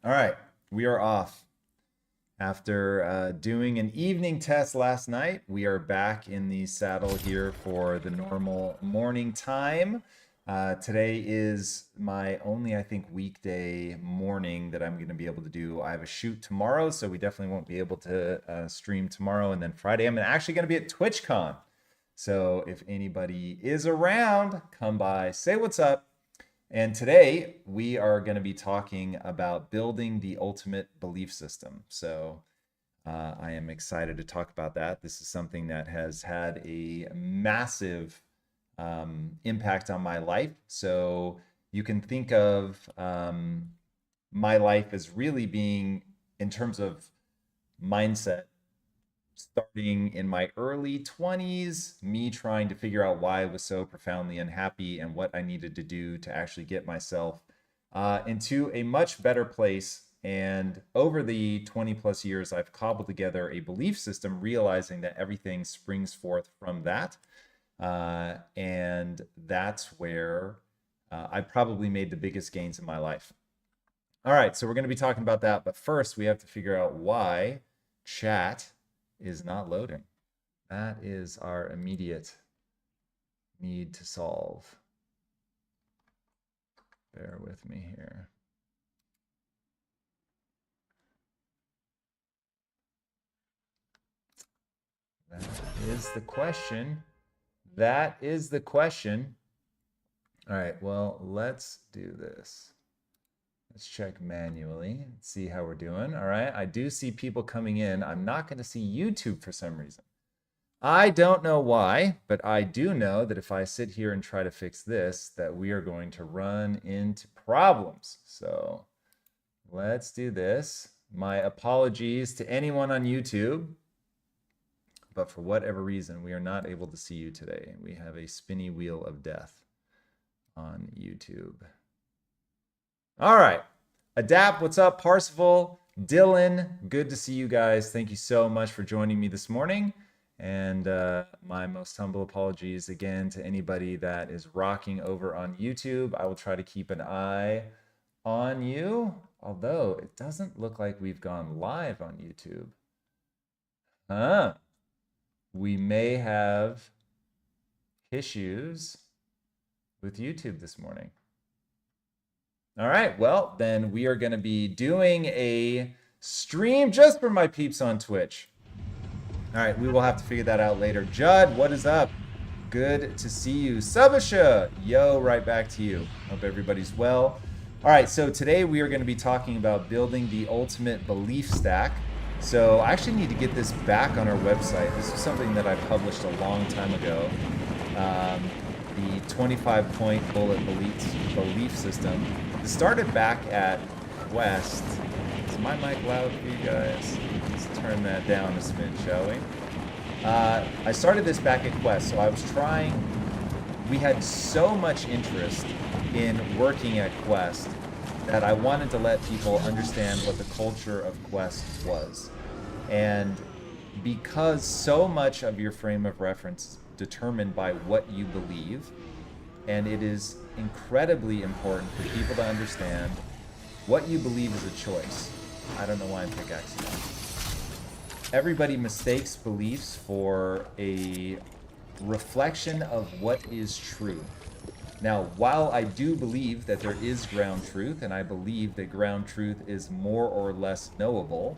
All right, we are off. After doing an evening test last night, we are back in the saddle here for the normal morning time. Today is my only, I think, weekday morning that I'm going to be able to do. I have a shoot tomorrow, so we definitely won't be able to stream tomorrow. And then Friday, I'm actually going to be at TwitchCon. So if anybody is around, come by, say what's up. And today we are going to be talking about building the ultimate belief system. So I am excited to talk about that. This is something that has had a massive impact on my life. So you can think of my life as really being, in terms of mindset, starting in my early 20s, me trying to figure out why I was so profoundly unhappy and what I needed to do to actually get myself into a much better place. And over the 20 plus years, I've cobbled together a belief system, realizing that everything springs forth from that. And that's where I probably made the biggest gains in my life. All right, so we're going to be talking about that. But first, we have to figure out why chat is not loading. That is our immediate need to solve. Bear with me here. That is the question. That is the question. All right, well, let's do this. Let's check manually, see how we're doing. All right, I do see people coming in. I'm not going to see YouTube for some reason. I don't know why, but I do know that if I sit here and try to fix this, that we are going to run into problems. So let's do this. My apologies to anyone on YouTube, but for whatever reason, we are not able to see you today. We have a spinny wheel of death on YouTube. All right. Adapt, what's up? Parsifal, Dylan, good to see you guys. Thank you so much for joining me this morning. And my most humble apologies again to anybody that is rocking over on YouTube. I will try to keep an eye on you, although it doesn't look like we've gone live on YouTube. We may have issues with YouTube this morning. All right, well, then we are going to be doing a stream just for my peeps on Twitch. All right, we will have to figure that out later. Judd, what is up? Good to see you. Subasha, yo, right back to you. Hope everybody's well. All right, so today we are going to be talking about building the ultimate belief stack. So I actually need to get this back on our website. This is something that I published a long time ago. The 25-point bullet belief system. It started back at Quest. Is my mic loud for you guys? Let's turn that down a smidge, shall we? I started this back at Quest, so I was trying. We had so much interest in working at Quest that I wanted to let people understand what the culture of Quest was. And because so much of your frame of reference is determined by what you believe, and it is incredibly important for people to understand what you believe is a choice. I don't know why I'm pickaxing that. Everybody mistakes beliefs for a reflection of what is true. Now, while I do believe that there is ground truth, and I believe that ground truth is more or less knowable,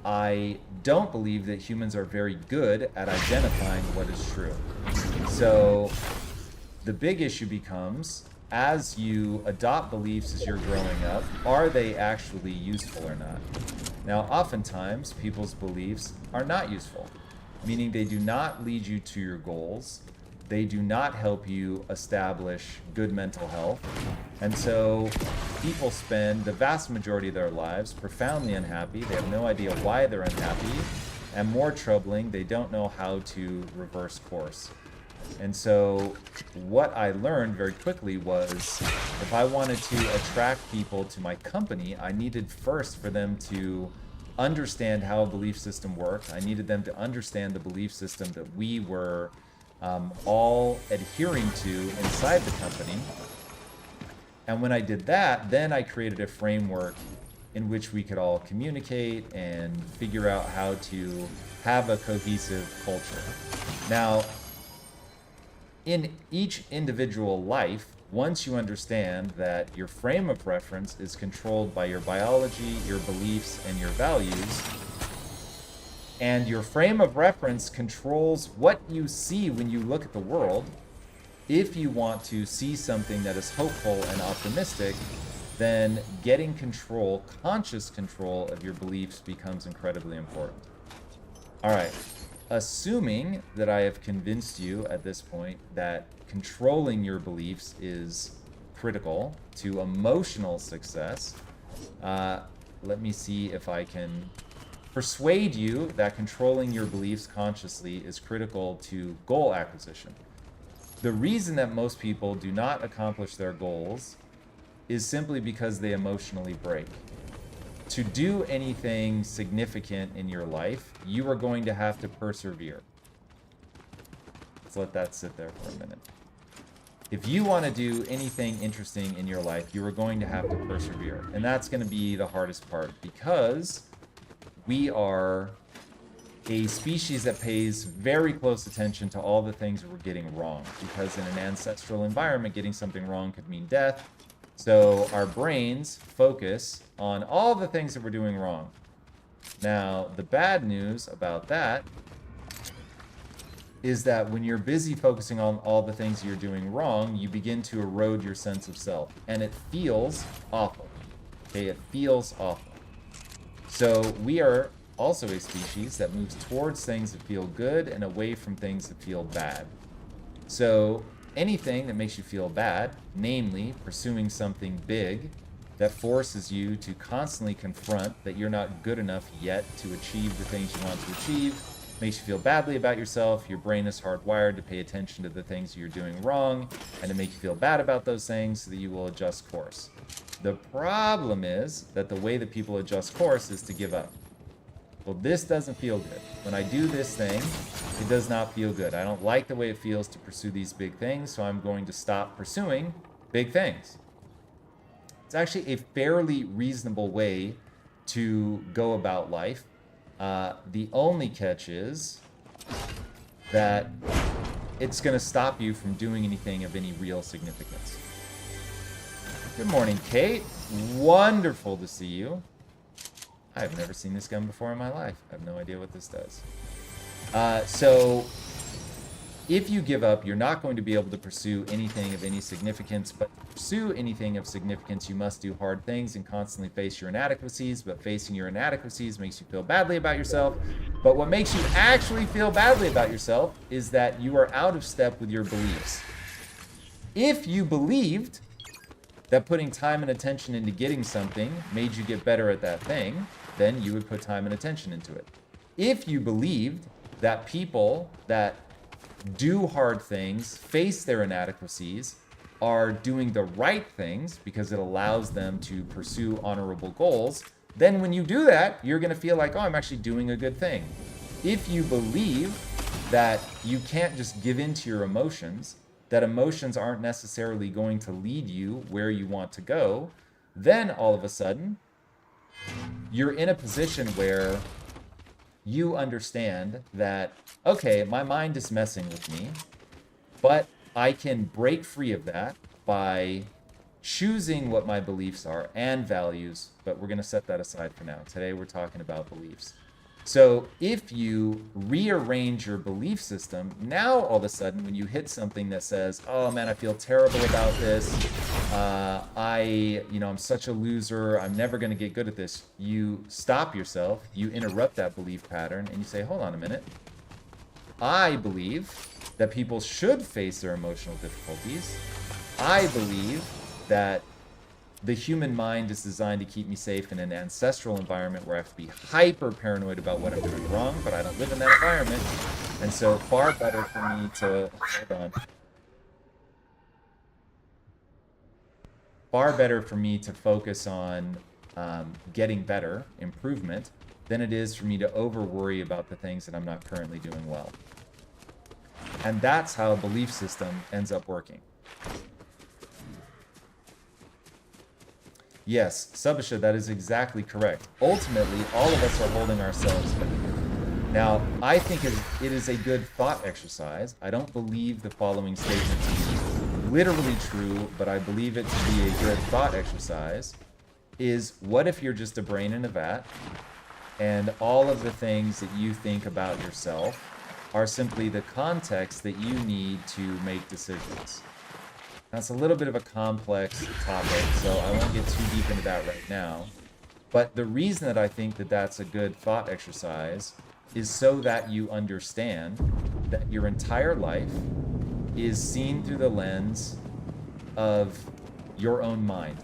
I don't believe that humans are very good at identifying what is true. So the big issue becomes, as you adopt beliefs as you're growing up, are they actually useful or not? Now, oftentimes, people's beliefs are not useful, meaning they do not lead you to your goals. They do not help you establish good mental health. And so people spend the vast majority of their lives profoundly unhappy. They have no idea why they're unhappy. And more troubling, they don't know how to reverse course. And so what I learned very quickly was if I wanted to attract people to my company, I needed first for them to understand how a belief system worked. I needed them to understand the belief system that we were all adhering to inside the company. And when I did that, then I created a framework in which we could all communicate and figure out how to have a cohesive culture. Now, in each individual life, once you understand that your frame of reference is controlled by your biology, your beliefs, and your values, and your frame of reference controls what you see when you look at the world, if you want to see something that is hopeful and optimistic, then getting control, conscious control of your beliefs becomes incredibly important. All right. Assuming that I have convinced you at this point that controlling your beliefs is critical to emotional success, let me see if I can persuade you that controlling your beliefs consciously is critical to goal acquisition. The reason that most people do not accomplish their goals is simply because they emotionally break. To do anything significant in your life, you are going to have to persevere. Let's let that sit there for a minute. If you want to do anything interesting in your life, you are going to have to persevere. And that's going to be the hardest part, because we are a species that pays very close attention to all the things that we're getting wrong, because in an ancestral environment, getting something wrong could mean death. So our brains focus on all the things that we're doing wrong. Now, the bad news about that is that when you're busy focusing on all the things you're doing wrong, you begin to erode your sense of self. And it feels awful. Okay, it feels awful. So we are also a species that moves towards things that feel good and away from things that feel bad. So anything that makes you feel bad, namely pursuing something big that forces you to constantly confront that you're not good enough yet to achieve the things you want to achieve, makes you feel badly about yourself. Your brain is hardwired to pay attention to the things you're doing wrong and to make you feel bad about those things so that you will adjust course. The problem is that the way that people adjust course is to give up. Well, this doesn't feel good. When I do this thing, it does not feel good. I don't like the way it feels to pursue these big things, so I'm going to stop pursuing big things. It's actually a fairly reasonable way to go about life. The only catch is that it's going to stop you from doing anything of any real significance. Good morning, Kate. Wonderful to see you. I've never seen this gun before in my life. I have no idea what this does. So if you give up, you're not going to be able to pursue anything of any significance. But to pursue anything of significance, you must do hard things and constantly face your inadequacies. But facing your inadequacies makes you feel badly about yourself. But what makes you actually feel badly about yourself is that you are out of step with your beliefs. If you believed that putting time and attention into getting something made you get better at that thing, then you would put time and attention into it. If you believed that people that do hard things, face their inadequacies, are doing the right things because it allows them to pursue honorable goals, then when you do that, you're going to feel like, oh, I'm actually doing a good thing. If you believe that you can't just give in to your emotions, that emotions aren't necessarily going to lead you where you want to go, then all of a sudden, you're in a position where you understand that, okay, my mind is messing with me, but I can break free of that by choosing what my beliefs are and values, but we're going to set that aside for now. Today we're talking about beliefs. So if you rearrange your belief system, now all of a sudden when you hit something that says, oh man, I feel terrible about this, I'm such a loser, I'm never going to get good at this, you stop yourself, you interrupt that belief pattern, and you say, hold on a minute. I believe that people should face their emotional difficulties. I believe that the human mind is designed to keep me safe in an ancestral environment where I have to be hyper paranoid about what I'm doing wrong, but I don't live in that environment. And so far better for me to, hold on. Far better for me to focus on getting better, improvement, than it is for me to over worry about the things that I'm not currently doing well. And that's how a belief system ends up working. Yes, Subasha, that is exactly correct. Ultimately, all of us are holding ourselves back. Now, I think it is a good thought exercise. I don't believe the following statement to be literally true, but I believe it to be a good thought exercise. Is what if you're just a brain in a vat, and all of the things that you think about yourself are simply the context that you need to make decisions? That's a little bit of a complex topic, so I won't get too deep into that right now. But the reason that I think that that's a good thought exercise is so that you understand that your entire life is seen through the lens of your own mind.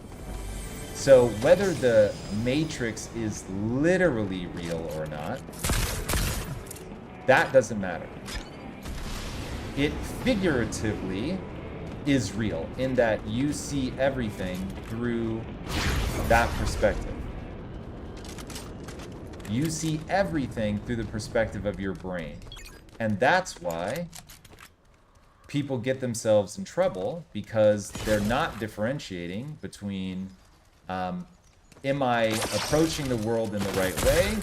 So whether the Matrix is literally real or not, that doesn't matter. It figuratively is real in that you see everything through that perspective. You see everything through the perspective of your brain. And that's why people get themselves in trouble, because they're not differentiating between, am I approaching the world in the right way?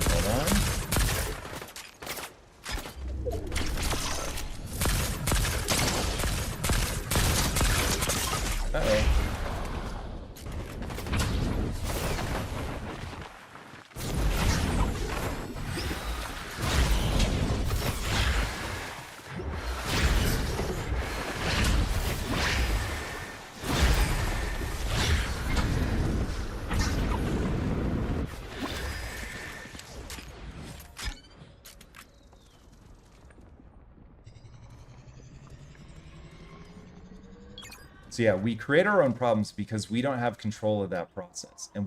Hold on. Uh-oh. So yeah, we create our own problems because we don't have control of that process. And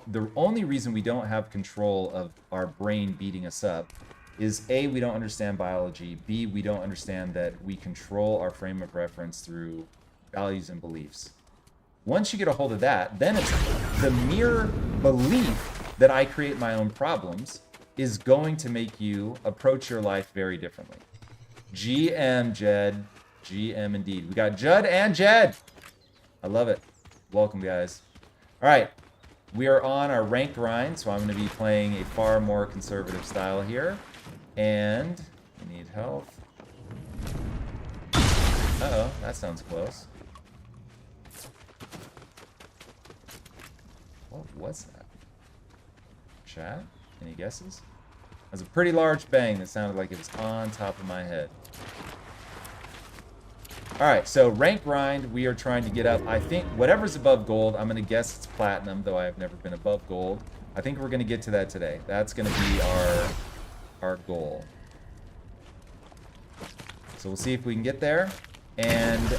the only reason we don't have control of our brain beating us up is A, we don't understand biology, B, we don't understand that we control our frame of reference through values and beliefs. Once you get a hold of that, then it's the mere belief that I create my own problems is going to make you approach your life very differently. GM, Jed. GM indeed. We got Judd and Jed. I love it. Welcome, guys. All right. We are on our rank grind, so I'm going to be playing a far more conservative style here. And we need health. Uh-oh, that sounds close. What was that? Chat? Any guesses? That was a pretty large bang that sounded like it was on top of my head. Alright, so rank grind, we are trying to get up. I think whatever's above gold, I'm going to guess it's platinum, though I have never been above gold. I think we're going to get to that today. That's going to be our goal. So we'll see if we can get there. And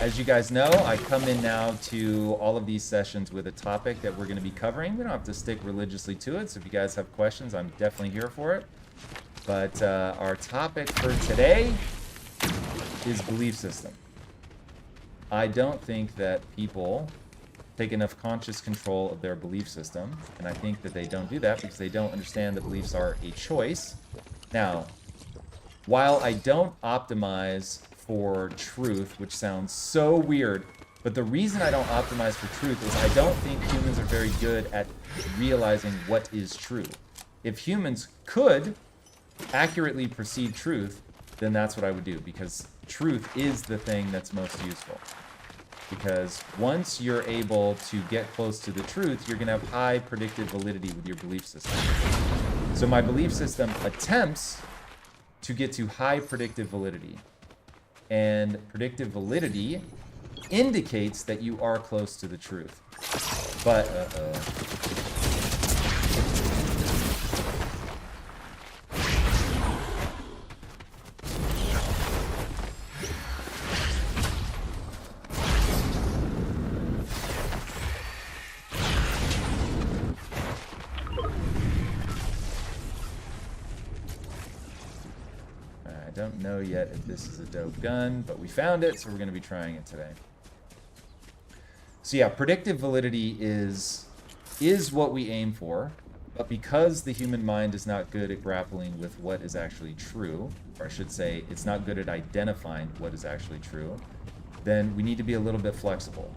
as you guys know, I come in now to all of these sessions with a topic that we're going to be covering. We don't have to stick religiously to it, so if you guys have questions, I'm definitely here for it. But our topic for today is belief system. I don't think that people take enough conscious control of their belief system, and I think that they don't do that because they don't understand that beliefs are a choice. Now, while I don't optimize for truth, which sounds so weird, but the reason I don't optimize for truth is I don't think humans are very good at realizing what is true. If humans could accurately perceive truth, then that's what I would do, because truth is the thing that's most useful. Because once you're able to get close to the truth, you're going to have high predictive validity with your belief system. So my belief system attempts to get to high predictive validity. And predictive validity indicates that you are close to the truth. But, I don't know yet if this is a dope gun, but we found it, so we're going to be trying it today. So yeah, predictive validity is what we aim for, but because the human mind is not good at grappling with what is actually true, or I should say, it's not good at identifying what is actually true, then we need to be a little bit flexible.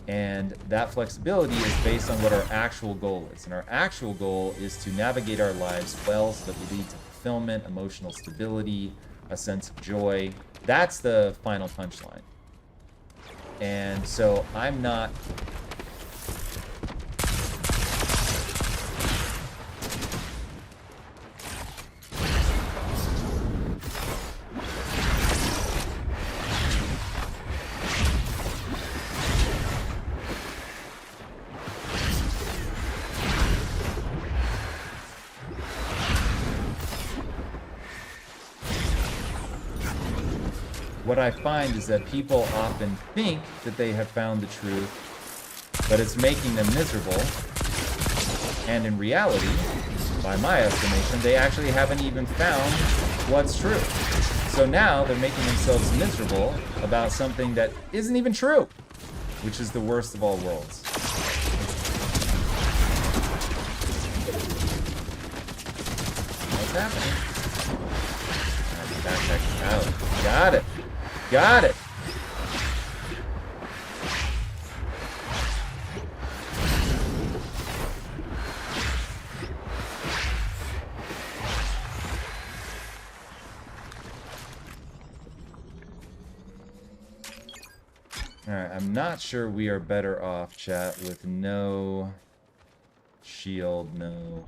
And that flexibility is based on what our actual goal is. And our actual goal is to navigate our lives well so that we lead to fulfillment, emotional stability, a sense of joy. That's the final punchline. And so I'm not... What I find is that people often think that they have found the truth, but it's making them miserable. And in reality, by my estimation, they actually haven't even found what's true. So now they're making themselves miserable about something that isn't even true, which is the worst of all worlds. What's happening? Backpack out. Got it. Got it. All right, I'm not sure we are better off, chat, with no shield, no...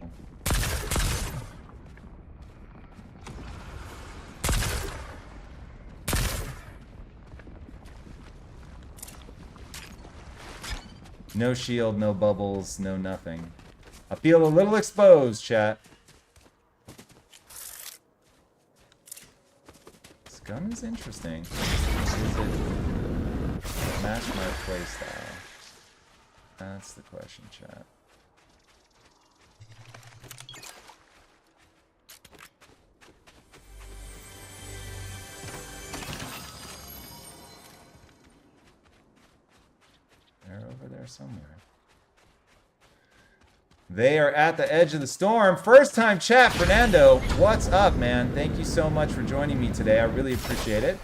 No shield, no bubbles, no nothing. I feel a little exposed, chat. This gun is interesting. Does it match my playstyle? That's the question, chat. Over there somewhere. They are at the edge of the storm. First time chat, Fernando. What's up, man? Thank you so much for joining me today. I really appreciate it.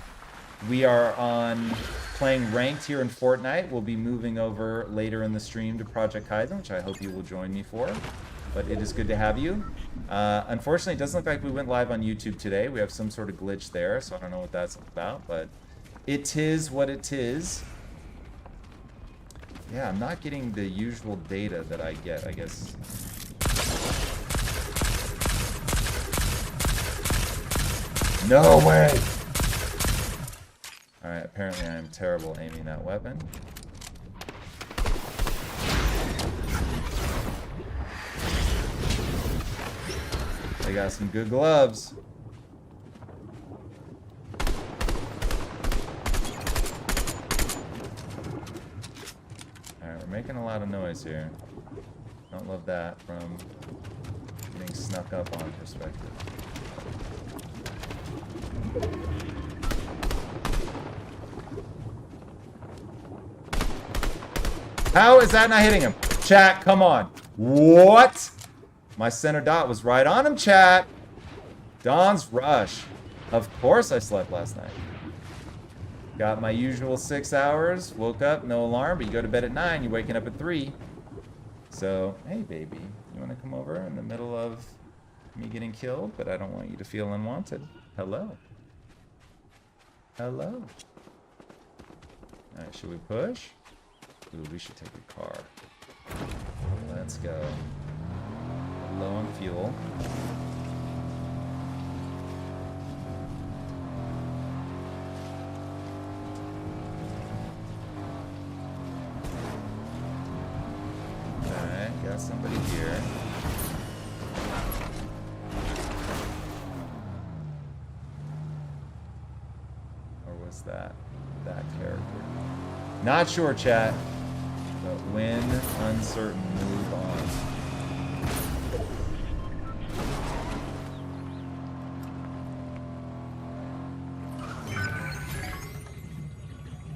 We are on playing ranked here in Fortnite. We'll be moving over later in the stream to Project Kyzen, which I hope you will join me for. But it is good to have you. Unfortunately, it doesn't look like we went live on YouTube today. We have some sort of glitch there, so I don't know what that's about, but it is what it is. Yeah, I'm not getting the usual data that I get, I guess. No way! Alright, apparently I am terrible aiming that weapon. They got some good gloves. Making a lot of noise here. Don't love that from getting snuck up on perspective. How is that not hitting him? Chat, come on. What? My center dot was right on him, chat. Dawn's Rush. Of course I slept last night. Got my usual 6 hours, woke up, no alarm, but you go to bed at 9, you're waking up at 3. So, hey baby, you want to come over in the middle of me getting killed, but I don't want you to feel unwanted. Hello. Hello. Alright, should we push? Ooh, we should take a car. Let's go. Low on fuel. Got somebody here. Or was that character? Not sure, chat. But when uncertain, move on.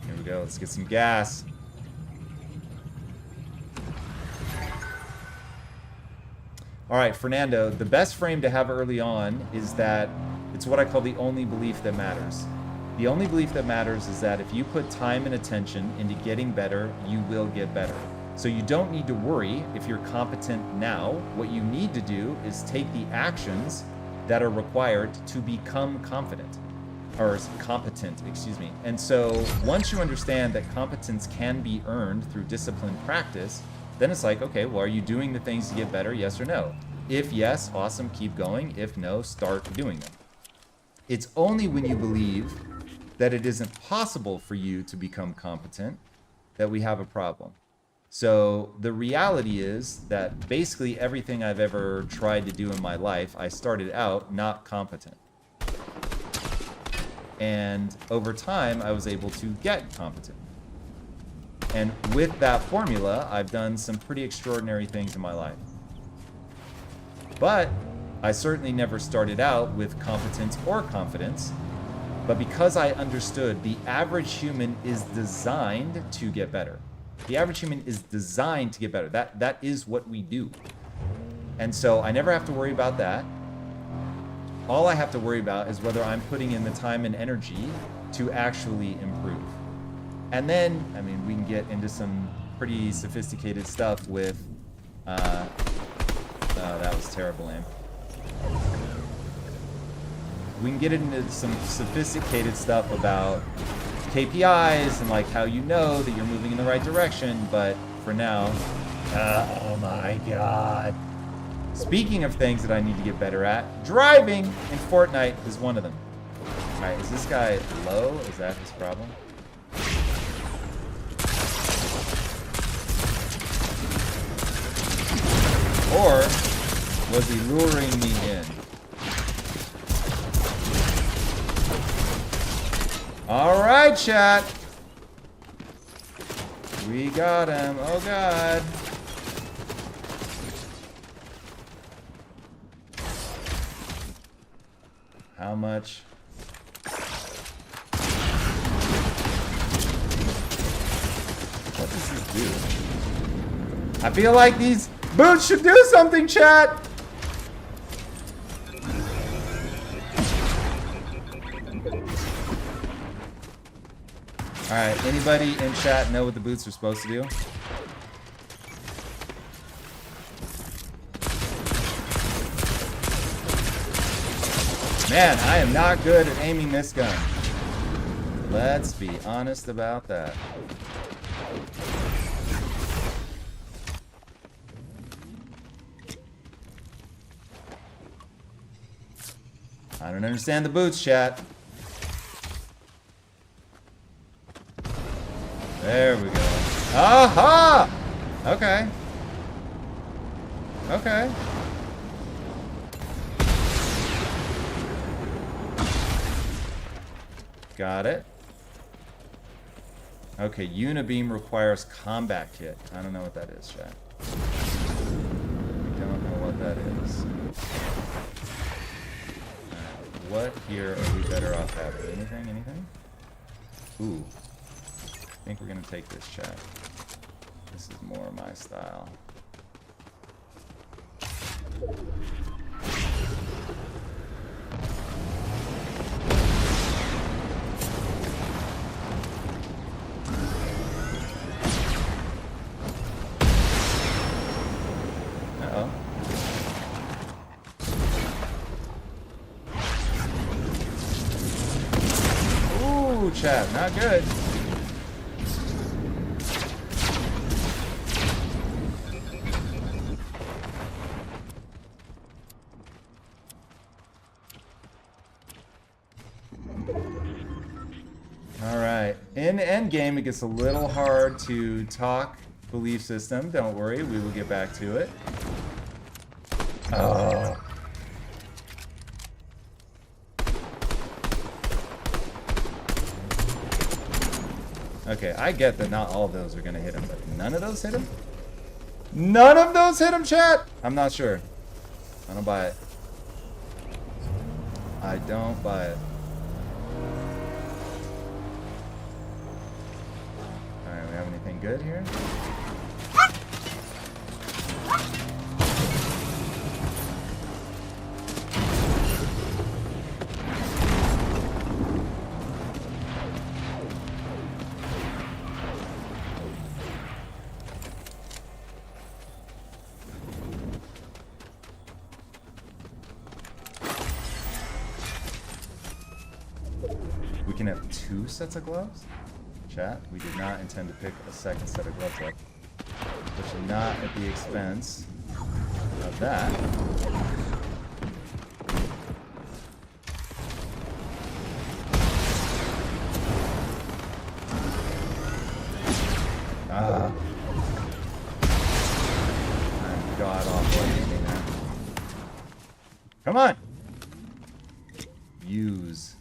Here we go. Let's get some gas. All right, Fernando, the best frame to have early on is that it's what I call the only belief that matters. The only belief that matters is that if you put time and attention into getting better, you will get better. So you don't need to worry if you're competent now. What you need to do is take the actions that are required to become confident. Or competent, excuse me. And so once you understand that competence can be earned through disciplined practice, then it's like, okay, well, are you doing the things to get better? Yes or no? If yes, awesome, keep going. If no, start doing them. It's only when you believe that it isn't possible for you to become competent that we have a problem. So the reality is that basically everything I've ever tried to do in my life, I started out not competent. And over time, I was able to get competent. And with that formula, I've done some pretty extraordinary things in my life. But I certainly never started out with competence or confidence. But because I understood the average human is designed to get better. The average human is designed to get better. That is what we do. And so I never have to worry about that. All I have to worry about is whether I'm putting in the time and energy to actually improve. And then, I mean, we can get into some pretty sophisticated stuff with, oh, that was terrible, aim. We can get into some sophisticated stuff about KPIs and like how you know that you're moving in the right direction, but for now, oh my God. Speaking of things that I need to get better at, driving in Fortnite is one of them. All right, is this guy low? Is that his problem? Or was he luring me in? All right, chat. We got him. Oh, God. How much? What does this do? I feel like these boots should do something, chat. All right, anybody in chat know what the boots are supposed to do? Man, I am not good at aiming this gun. Let's be honest about that. I don't understand the boots, chat. There we go. Aha! Okay. Okay. Got it. Okay, Unibeam requires combat kit. I don't know what that is, chat. We don't know what that is. What here are we better off having? Anything? Anything? Ooh. I think we're gonna take this, chat. This is more my style. Uh-oh. Ooh, chat, not good. In endgame, it gets a little hard to talk belief system. Don't worry, we will get back to it. Oh. Okay, I get that not all of those are going to hit him, but none of those hit him? None of those hit him, chat? I'm not sure. I don't buy it. I don't buy it. Anything good here? 2 sets of gloves? Chat, we did not intend to pick a second set of gloves up. But not at the expense of that. I'm god awful at aiming that. Come on! Use.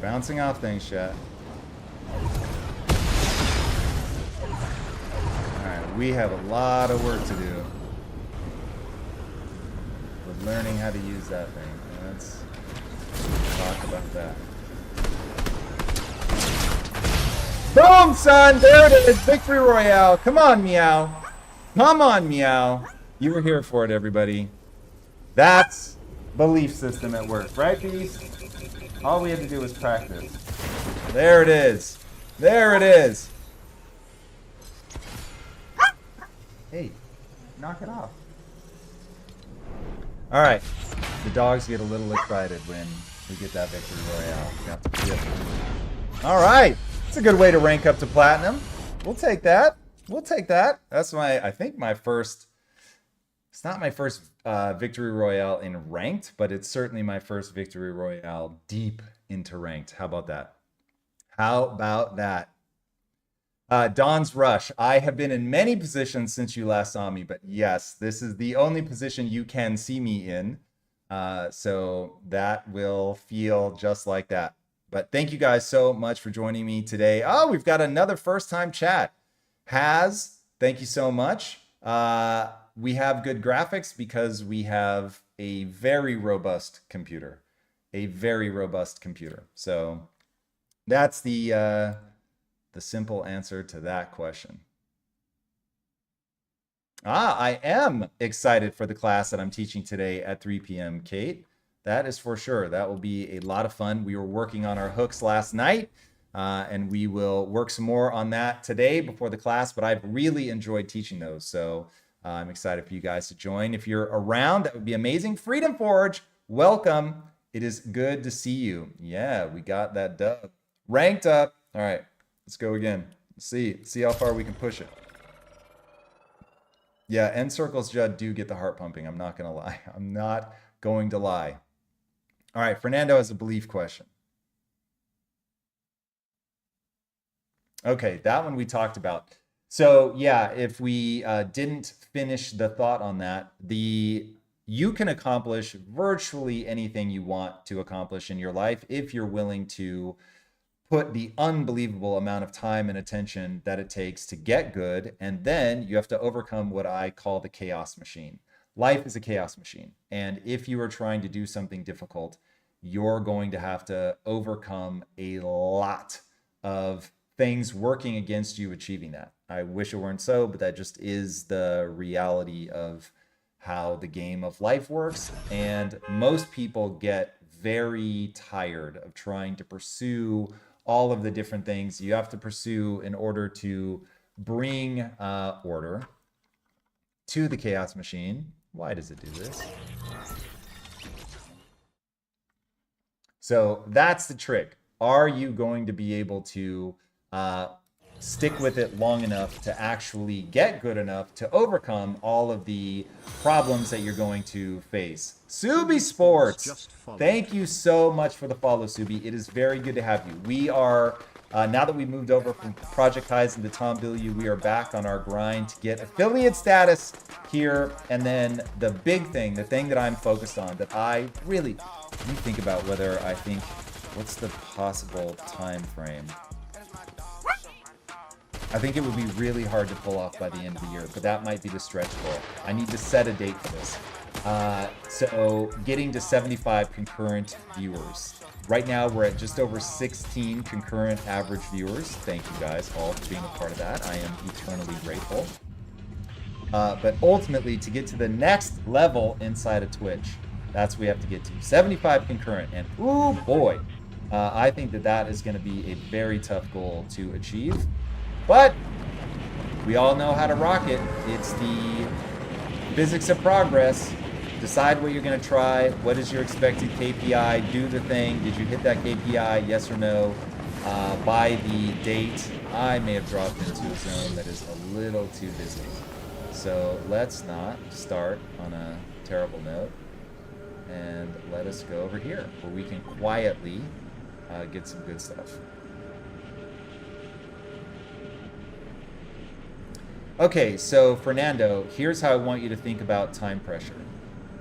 Bouncing off things, chat. Alright, we have a lot of work to do with learning how to use that thing. Let's talk about that. Boom, son! There it is! Victory Royale! Come on, Meow! Come on, Meow! You were here for it, everybody. That's belief system at work, right, Beast? All we had to do was practice. There it is. There it is. Hey, knock it off. All right. The dogs get a little excited when we get that victory royale. We have to flip. All right. It's a good way to rank up to platinum. We'll take that. We'll take that. That's I think my first. It's not my first victory royale in ranked, but it's certainly my first victory royale deep into ranked. How about that? How about that? Dawn's Rush. I have been in many positions since you last saw me, but yes, this is the only position you can see me in. So that will feel just like that. But thank you guys so much for joining me today. Oh, we've got another first-time chat. Thank you so much. We have good graphics because we have a very robust computer. A very robust computer. So that's the simple answer to that question. I am excited for the class that I'm teaching today at 3 p.m., Kate. That is for sure. That will be a lot of fun. We were working on our hooks last night, and we will work some more on that today before the class, but I've really enjoyed teaching those. So I'm excited for you guys to join. If you're around, that would be amazing. Freedom Forge, welcome. It is good to see you. Yeah, we got that dub. Ranked up. All right, let's go again. See how far we can push it. Yeah, end circles, Judd, do get the heart pumping. I'm not going to lie. I'm not going to lie. All right, Fernando has a belief question. Okay, that one we talked about. So yeah, if we didn't finish the thought on that, you can accomplish virtually anything you want to accomplish in your life if you're willing to put the unbelievable amount of time and attention that it takes to get good, and then you have to overcome what I call the chaos machine. Life is a chaos machine, and if you are trying to do something difficult, you're going to have to overcome a lot of things working against you achieving that. I wish it weren't so, but that just is the reality of how the game of life works. And most people get very tired of trying to pursue all of the different things you have to pursue in order to bring order to the chaos machine. Why does it do this? So that's the trick. Are you going to be able to stick with it long enough to actually get good enough to overcome all of the problems that you're going to face? Subi Sports, thank you so much for the follow, Subi. It is very good to have you. We are Now that we moved over from Project Kyzen to Tom Billieu, we are back on our grind to get affiliate status here. And then the big thing, the thing that I'm focused on, that I really, let me think about whether I think, what's the possible time frame? I think it would be really hard to pull off by the end of the year, but that might be the stretch goal. I need to set a date for this. So getting to 75 concurrent viewers. Right now, we're at just over 16 concurrent average viewers. Thank you guys all for being a part of that. I am eternally grateful. But ultimately, to get to the next level inside of Twitch, that's what we have to get to. 75 concurrent, and ooh boy, I think that that is going to be a very tough goal to achieve. But we all know how to rock it. It's the physics of progress. Decide what you're going to try. What is your expected KPI? Do the thing. Did you hit that KPI? Yes or no? By the date, I may have dropped into a zone that is a little too busy. So let's not start on a terrible note. And let us go over here where we can quietly get some good stuff. Okay, so Fernando, here's how I want you to think about time pressure.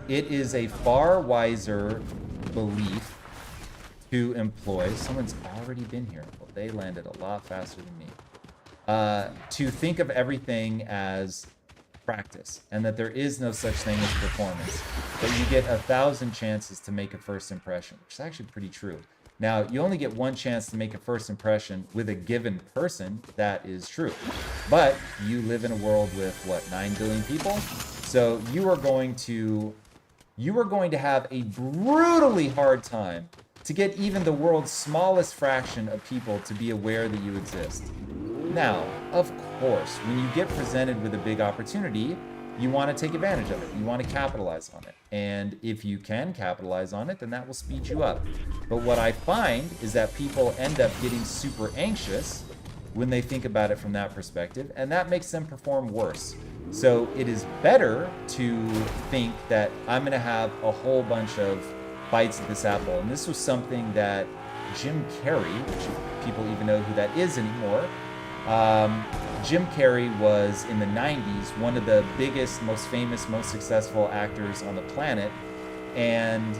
It is a far wiser belief to employ. Someone's already been here. Well, they landed a lot faster than me. To think of everything as practice, and that there is no such thing as performance. That you get 1,000 chances to make a first impression, which is actually pretty true. Now, you only get one chance to make a first impression with a given person. That is true. But you live in a world with, what, 9 billion people? So you are going to have a brutally hard time to get even the world's smallest fraction of people to be aware that you exist. Now, of course, when you get presented with a big opportunity, you want to take advantage of it. You want to capitalize on it. And if you can capitalize on it, then that will speed you up. But what I find is that people end up getting super anxious when they think about it from that perspective, and that makes them perform worse. So it is better to think that I'm going to have a whole bunch of bites at this apple. And this was something that Jim Carrey, which people even know who that is anymore, Jim Carrey was in the 90s one of the biggest, most famous, most successful actors on the planet. And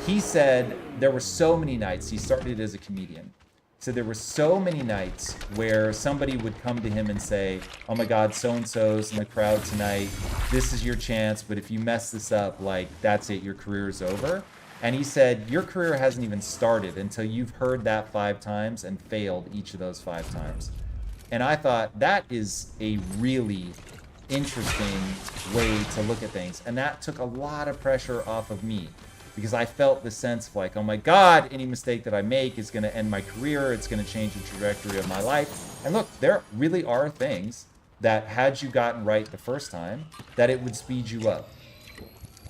he said there were so many nights, he started as a comedian. So there were so many nights where somebody would come to him and say, oh my God, so-and-so's in the crowd tonight. This is your chance, but if you mess this up, like, that's it, your career's over. And he said, your career hasn't even started until you've heard that 5 times and failed each of those 5 times. And I thought that is a really interesting way to look at things. And that took a lot of pressure off of me, because I felt the sense of like, oh my God, any mistake that I make is going to end my career. It's going to change the trajectory of my life. And look, there really are things that had you gotten right the first time, that it would speed you up.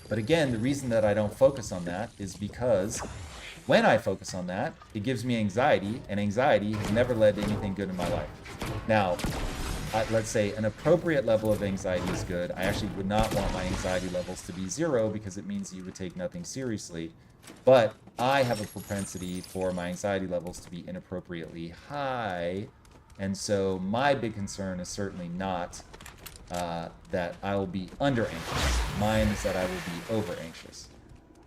But again, the reason that I don't focus on that is because when I focus on that, it gives me anxiety, and anxiety has never led to anything good in my life. Now, let's say an appropriate level of anxiety is good. I actually would not want my anxiety levels to be 0, because it means you would take nothing seriously. But I have a propensity for my anxiety levels to be inappropriately high. And so my big concern is certainly not that I will be under anxious. Mine is that I will be over anxious.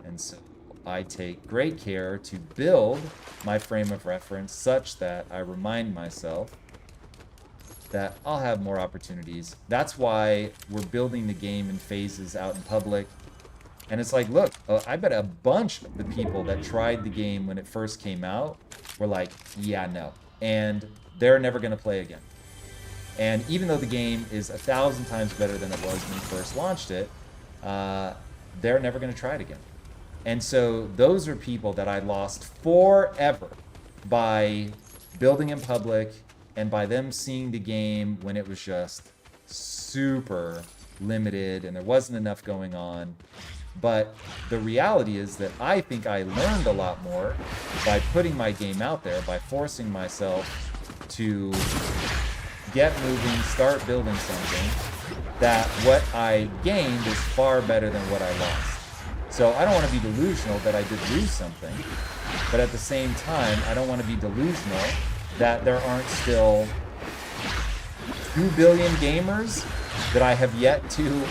And so I take great care to build my frame of reference such that I remind myself that I'll have more opportunities. That's why we're building the game in phases out in public. And it's like, look, I bet a bunch of the people that tried the game when it first came out were like, yeah, no. And they're never going to play again. And even though the game is 1,000 times better than it was when we first launched it, they're never going to try it again. And so those are people that I lost forever by building in public, and by them seeing the game when it was just super limited and there wasn't enough going on. But the reality is that I think I learned a lot more by putting my game out there, by forcing myself to get moving, start building something, that what I gained is far better than what I lost. So I don't want to be delusional that I did lose something, but at the same time, I don't want to be delusional that there aren't still 2 billion gamers that I have yet to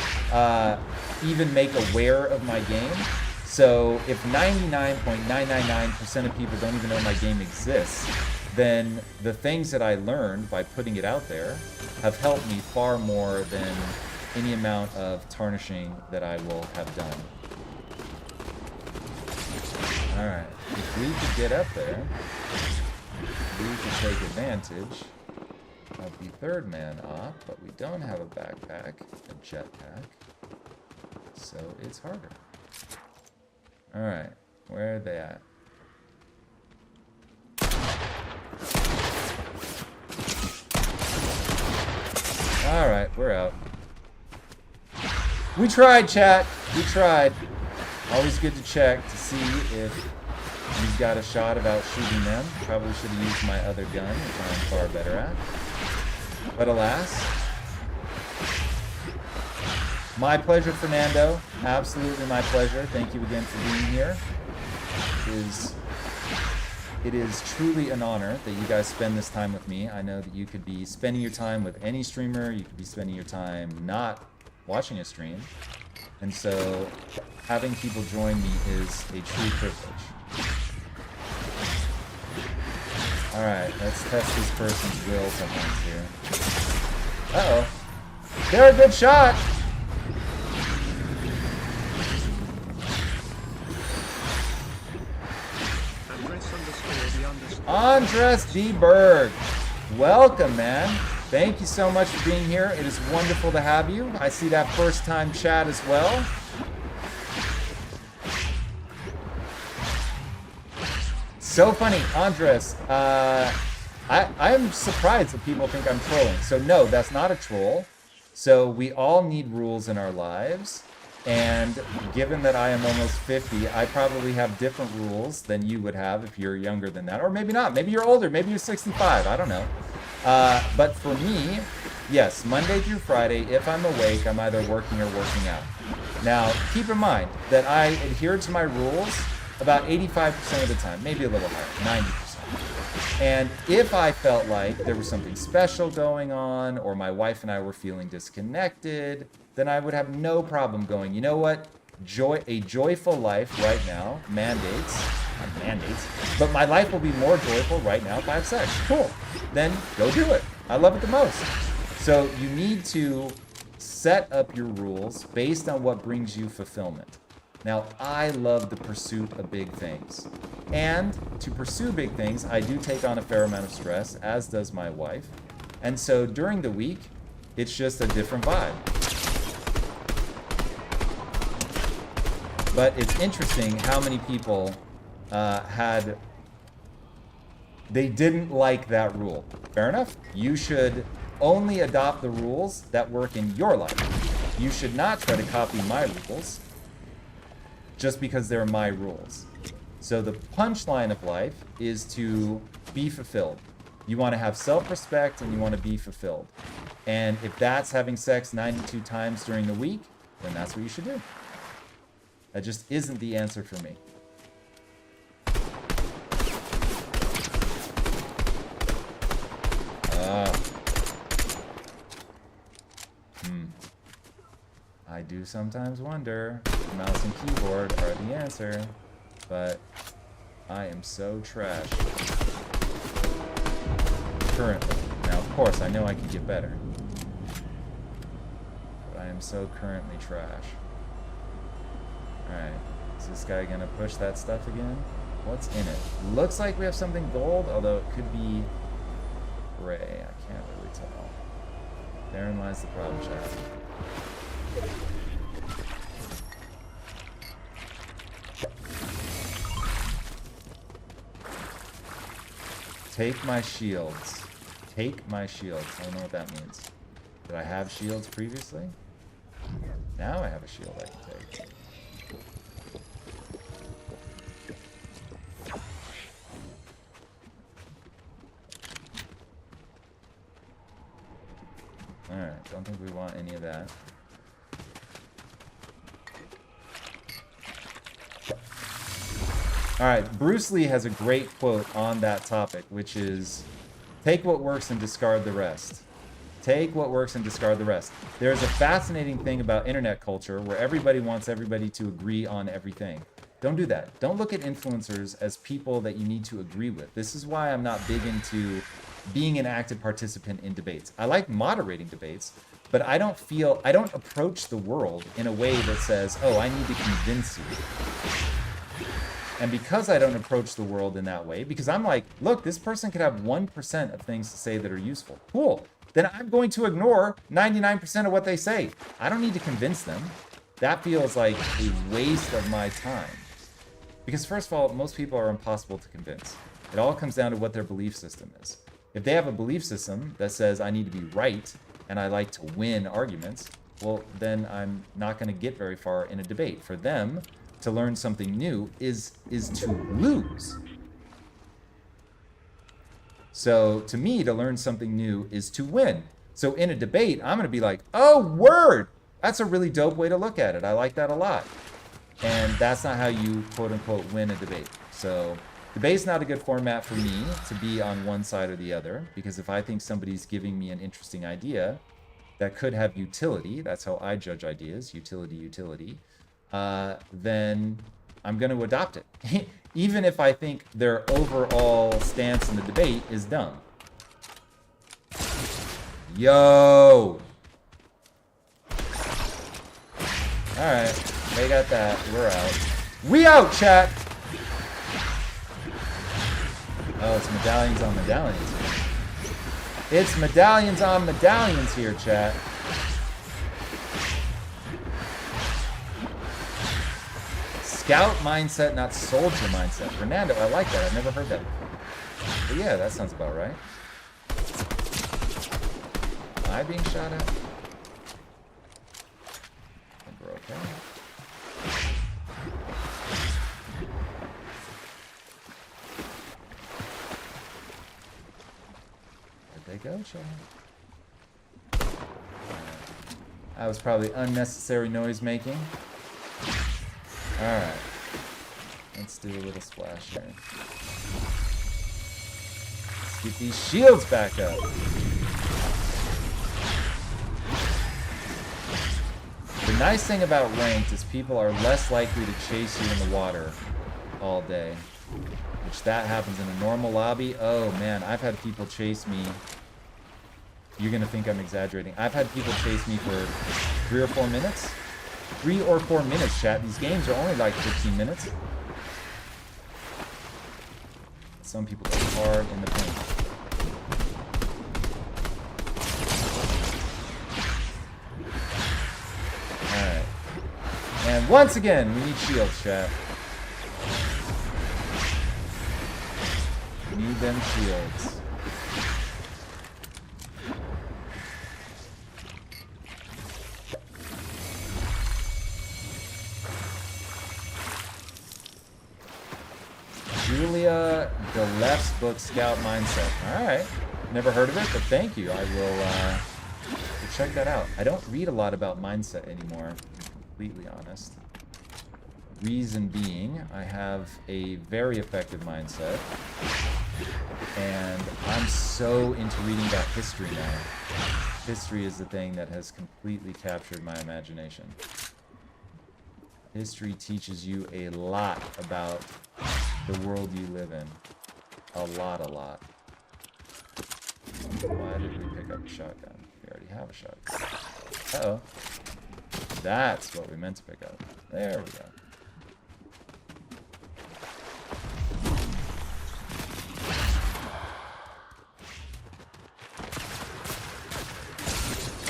even make aware of my game. So if 99.999% of people don't even know my game exists, then the things that I learned by putting it out there have helped me far more than any amount of tarnishing that I will have done. Alright, if we could get up there, we could take advantage of the third man off, but we don't have a backpack, a jetpack, so it's harder. Alright, where are they at? Alright, we're out. We tried, chat. We tried. Always good to check to see if he's got a shot about shooting them. Probably should have used my other gun, which I'm far better at. But alas. My pleasure, Fernando. Absolutely my pleasure. Thank you again for being here. It is truly an honor that you guys spend this time with me. I know that you could be spending your time with any streamer. You could be spending your time not watching a stream. And so having people join me is a true privilege. Alright, let's test this person's will to hunt here. Uh-oh. They're a good shot! Andres D. Berg. Welcome, man. Thank you so much for being here. It is wonderful to have you. I see that first time chat as well. So funny, Andres. I'm surprised that people think I'm trolling. So no, that's not a troll. So we all need rules in our lives. And given that I am almost 50, I probably have different rules than you would have if you're younger than that. Or maybe not. Maybe you're older. Maybe you're 65. I don't know. But for me, yes, Monday through Friday, if I'm awake, I'm either working or working out. Now, keep in mind that I adhere to my rules about 85% of the time, maybe a little higher, 90%. And if I felt like there was something special going on or my wife and I were feeling disconnected, then I would have no problem going, you know what? A joyful life right now mandates, not mandates, but my life will be more joyful right now if I have sex. Cool. Then go do it. I love it the most. So you need to set up your rules based on what brings you fulfillment. Now, I love the pursuit of big things. And to pursue big things, I do take on a fair amount of stress, as does my wife. And so during the week, it's just a different vibe. But it's interesting how many people they didn't like that rule. Fair enough. You should only adopt the rules that work in your life. You should not try to copy my rules just because they're my rules. So the punchline of life is to be fulfilled. You want to have self-respect and you want to be fulfilled. And if that's having sex 92 times during the week, then that's what you should do. That just isn't the answer for me. I do sometimes wonder if mouse and keyboard are the answer, but I am so trash currently. Now, of course, I know I can get better, but I am so currently trash. Alright, is this guy gonna push that stuff again? What's in it? Looks like we have something gold, although it could be gray. I can't really tell. Therein lies the problem, chat. Take my shields. Take my shields. I don't know what that means. Did I have shields previously? Now I have a shield I can take. Alright, don't think we want any of that. All right, Bruce Lee has a great quote on that topic, which is, take what works and discard the rest. Take what works and discard the rest. There's a fascinating thing about internet culture where everybody wants everybody to agree on everything. Don't do that. Don't look at influencers as people that you need to agree with. This is why I'm not big into being an active participant in debates. I like moderating debates, but I don't approach the world in a way that says, oh, I need to convince you. And because I don't approach the world in that way, because I'm like, look, this person could have 1% of things to say that are useful. Cool. Then I'm going to ignore 99% of what they say. I don't need to convince them. That feels like a waste of my time. Because first of all, most people are impossible to convince. It all comes down to what their belief system is. If they have a belief system that says I need to be right and I like to win arguments, well, then I'm not going to get very far in a debate. For them, to learn something new is to lose. So to me, to learn something new is to win. So in a debate, I'm going to be like, oh, word! That's a really dope way to look at it. I like that a lot. And that's not how you, quote unquote, win a debate. So debate's not a good format for me to be on one side or the other, because if I think somebody's giving me an interesting idea that could have utility, that's how I judge ideas, utility, then I'm going to adopt it. Even if I think their overall stance in the debate is dumb. Yo! Alright, they got that. We're out. We out, chat! Oh, it's medallions on medallions here. It's medallions on medallions here, chat. Scout mindset, not soldier mindset. Fernando, I like that. I've never heard that before. But yeah, that sounds about right. Am I being shot at? I think we're okay. Where'd they go, chat? That was probably unnecessary noise making. Alright. Let's do a little splash here. Let's get these shields back up. The nice thing about ranked is people are less likely to chase you in the water all day. Which that happens in a normal lobby. Oh man, I've had people chase me. You're gonna think I'm exaggerating. I've had people chase me for 3 or 4 minutes. 3 or 4 minutes, chat. These games are only like 15 minutes. Some people are hard in the paint. Alright. And once again, we need shields, chat. We need them shields. Julia DeLeft's book, Scout Mindset. Alright. Never heard of it, but thank you. I will check that out. I don't read a lot about mindset anymore, to be completely honest. Reason being, I have a very effective mindset. And I'm so into reading about history now. History is the thing that has completely captured my imagination. History teaches you a lot about the world you live in. A lot. Why did we pick up a shotgun? We already have a shotgun. Uh-oh. That's what we meant to pick up. There we go.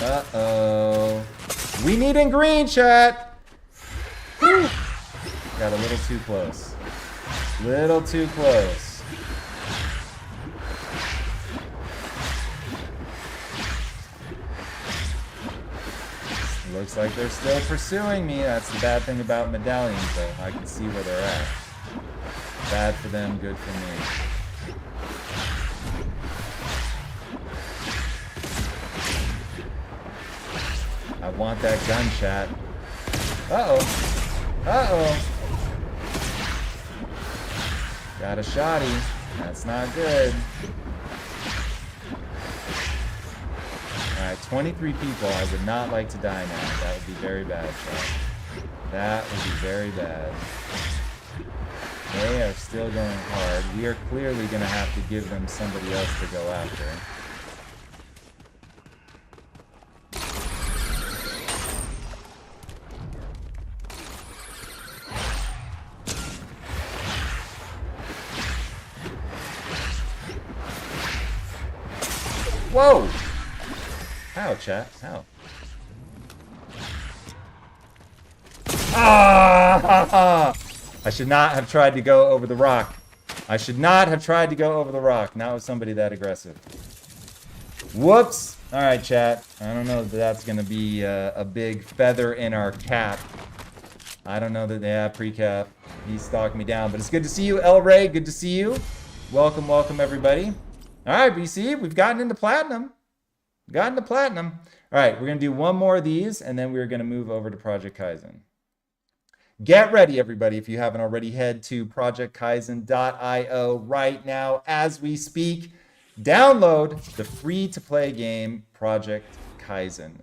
Uh-oh. We need in green, chat! Woo. Got a little too close. Little too close. Looks like they're still pursuing me. That's the bad thing about medallions, though. I can see where they're at. Bad for them, good for me. I want that gun, chat. Uh-oh. Uh-oh. Got a shotty. That's not good. Alright, 23 people. I would not like to die now. That would be very bad, chat. That would be very bad. They are still going hard. We are clearly going to have to give them somebody else to go after. Whoa! How, chat? How? Ah! I should not have tried to go over the rock. I should not have tried to go over the rock. Not with somebody that aggressive. Whoops! Alright, chat. I don't know that that's going to be a big feather in our cap. I don't know that they have pre-cap. He stalked me down. But it's good to see you, El Ray. Good to see you. Welcome, welcome, everybody. Alright, BC. We've gotten into platinum. Gotten to platinum. Alright, we're going to do one more of these. And then we're going to move over to Project Kyzen. Get ready, everybody. If you haven't already, head to projectkyzen.io right now as we speak. Download the free-to-play game, Project Kyzen.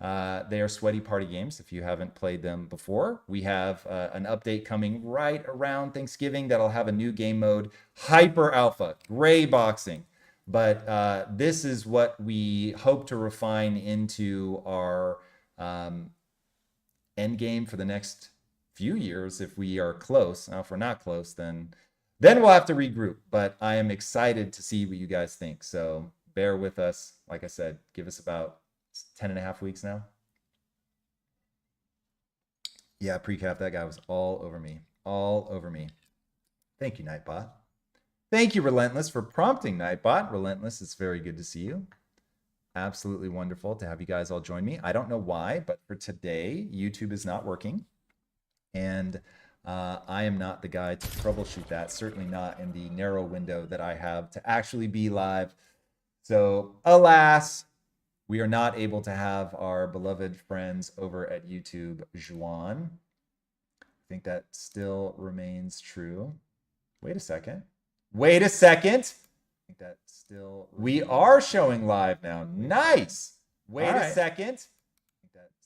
They are sweaty party games if you haven't played them before. We have an update coming right around Thanksgiving that'll have a new game mode, Hyper Alpha, gray boxing. But this is what we hope to refine into our end game for the next few years if we are close. Now, if we're not close, then we'll have to regroup. But I am excited to see what you guys think. So bear with us. Like I said, give us about 10 and a half weeks now. Yeah, pre-cap, that guy was all over me. All over me. Thank you, Nightbot. Thank you, Relentless, for prompting Nightbot. Relentless, it's very good to see you. Absolutely wonderful to have you guys all join me. I don't know why, but for today, YouTube is not working. And I am not the guy to troubleshoot that, certainly not in the narrow window that I have to actually be live. So alas, we are not able to have our beloved friends over at YouTube, Juan. I think that still remains true. Wait a second. Wait a second. I think that still... We are showing live now. Nice. Wait a second.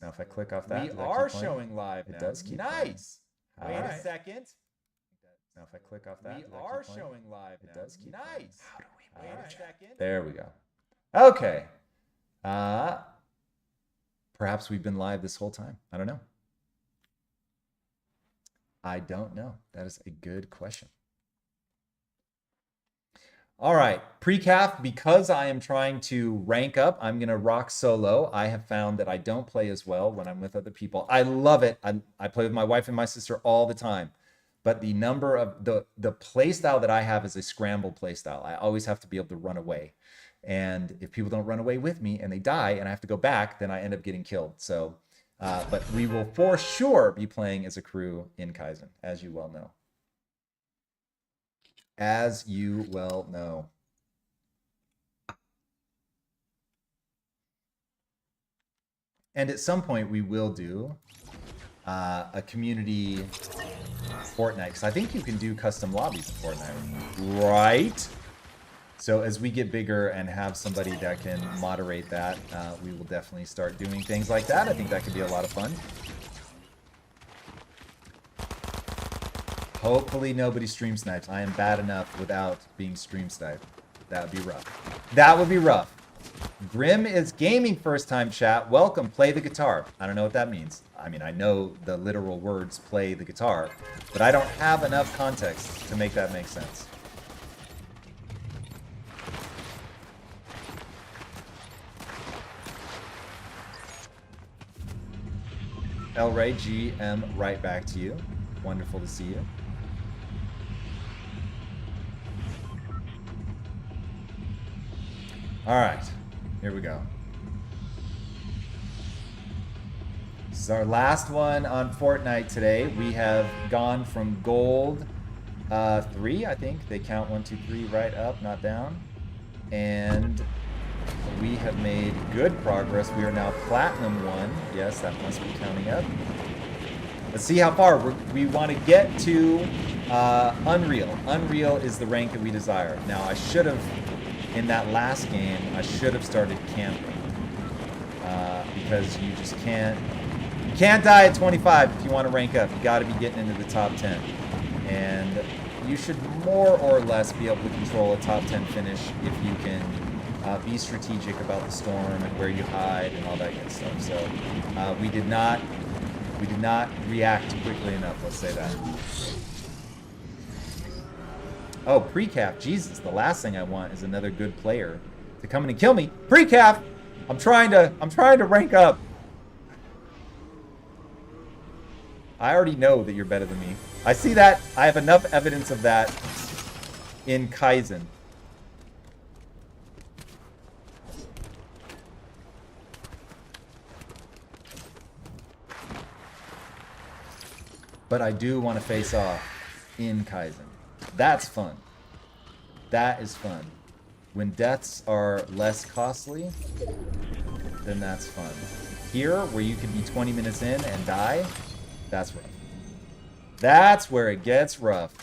Now, if I click off that, we are showing live now. It does keep nice. Wait a second. Now, if I click off that, we are showing live now. It does keep nice. How do we wait a second? There we go. Okay. Perhaps we've been live this whole time. I don't know. I don't know. That is a good question. All right, pre-calf, because I am trying to rank up, I'm going to rock solo. I have found that I don't play as well when I'm with other people. I love it. I play with my wife and my sister all the time. But the number of the play style that I have is a scramble play style. I always have to be able to run away. And if people don't run away with me and they die and I have to go back, then I end up getting killed. So, but we will for sure be playing as a crew in Kyzen, as you well know. As you well know. And at some point we will do a community Fortnite, because I think you can do custom lobbies in Fortnite, right? So as we get bigger and have somebody that can moderate that, we will definitely start doing things like that. I think that could be a lot of fun. Hopefully nobody stream snipes. I am bad enough without being stream sniped. That would be rough. That would be rough. Grim is gaming first time chat. Welcome, play the guitar. I don't know what that means. I mean, I know the literal words play the guitar, but I don't have enough context to make that make sense. El Ray GM, right back to you. Wonderful to see you. All right, here we go. This is our last one on Fortnite today. We have gone from gold 3, I think. They count 1, 2, 3 right up, not down. And we have made good progress. We are now platinum 1. Yes, that must be counting up. Let's see how far we want to get to Unreal. Unreal is the rank that we desire. Now, I should have, in that last game, I should have started camping. Because you just can't, you can't die at 25 if you want to rank up. You got to be getting into the top 10. And you should more or less be able to control a top 10 finish if you can be strategic about the storm and where you hide and all that good stuff. So we did not react quickly enough, let's say that. Oh, pre-calf. Jesus, the last thing I want is another good player to come in and kill me. Pre-calf! I'm trying to rank up. I already know that you're better than me. I see that. I have enough evidence of that in Kyzen. But I do want to face off in Kyzen. That's fun. That is fun. When deaths are less costly, then that's fun. Here, where you can be 20 minutes in and die, that's rough. That's where it gets rough.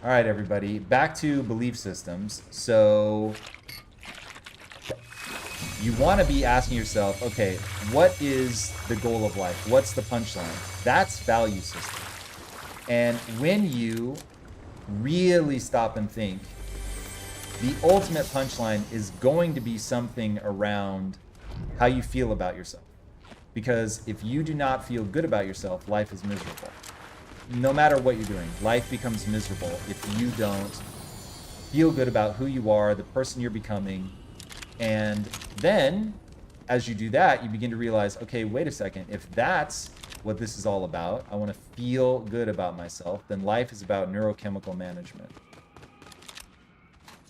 All right, everybody, back to belief systems. So you want to be asking yourself, okay, what is the goal of life? What's the punchline? That's value system. And when you really stop and think, the ultimate punchline is going to be something around how you feel about yourself. Because if you do not feel good about yourself, life is miserable. No matter what you're doing, life becomes miserable if you don't feel good about who you are, the person you're becoming. And then, as you do that, you begin to realize, okay, wait a second. If that's what this is all about, I want to feel good about myself, then life is about neurochemical management.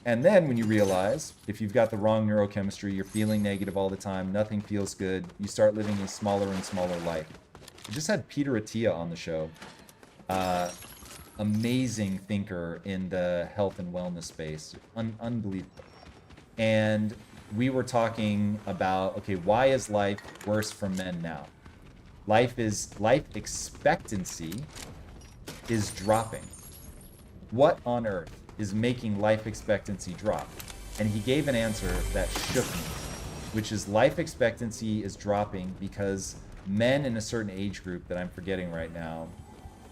And then when you realize, if you've got the wrong neurochemistry, you're feeling negative all the time, nothing feels good, you start living a smaller and smaller life. We just had Peter Attia on the show. Amazing thinker in the health and wellness space. Unbelievable. And we were talking about, okay, why is life worse for men now? Life expectancy is dropping. What on earth is making life expectancy drop? And he gave an answer that shook me, which is life expectancy is dropping because men in a certain age group that I'm forgetting right now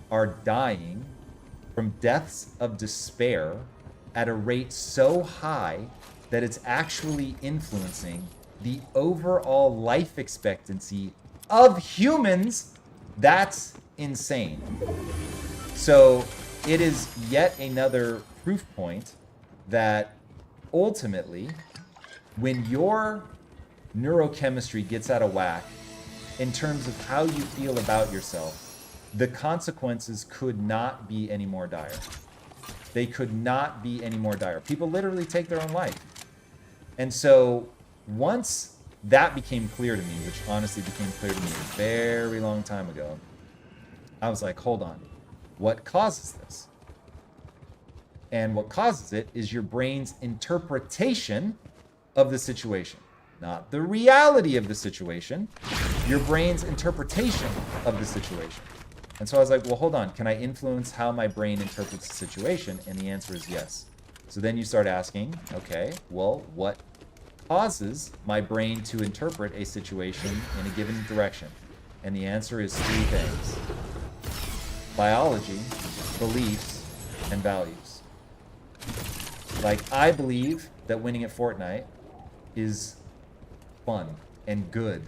are dying from deaths of despair at a rate so high that it's actually influencing the overall life expectancy of humans. That's insane. So it is yet another proof point that ultimately, when your neurochemistry gets out of whack in terms of how you feel about yourself, the consequences could not be any more dire. They could not be any more dire. People literally take their own life. And so once that became clear to me, which honestly became clear to me a very long time ago, I was like, hold on, what causes this? And what causes it is your brain's interpretation of the situation, not the reality of the situation, your brain's interpretation of the situation. And so I was like, well, hold on, can I influence how my brain interprets the situation? And the answer is yes. So then you start asking, okay, well, what causes my brain to interpret a situation in a given direction? And the answer is three things: biology, beliefs, and values. Like, I believe that winning at Fortnite is fun and good,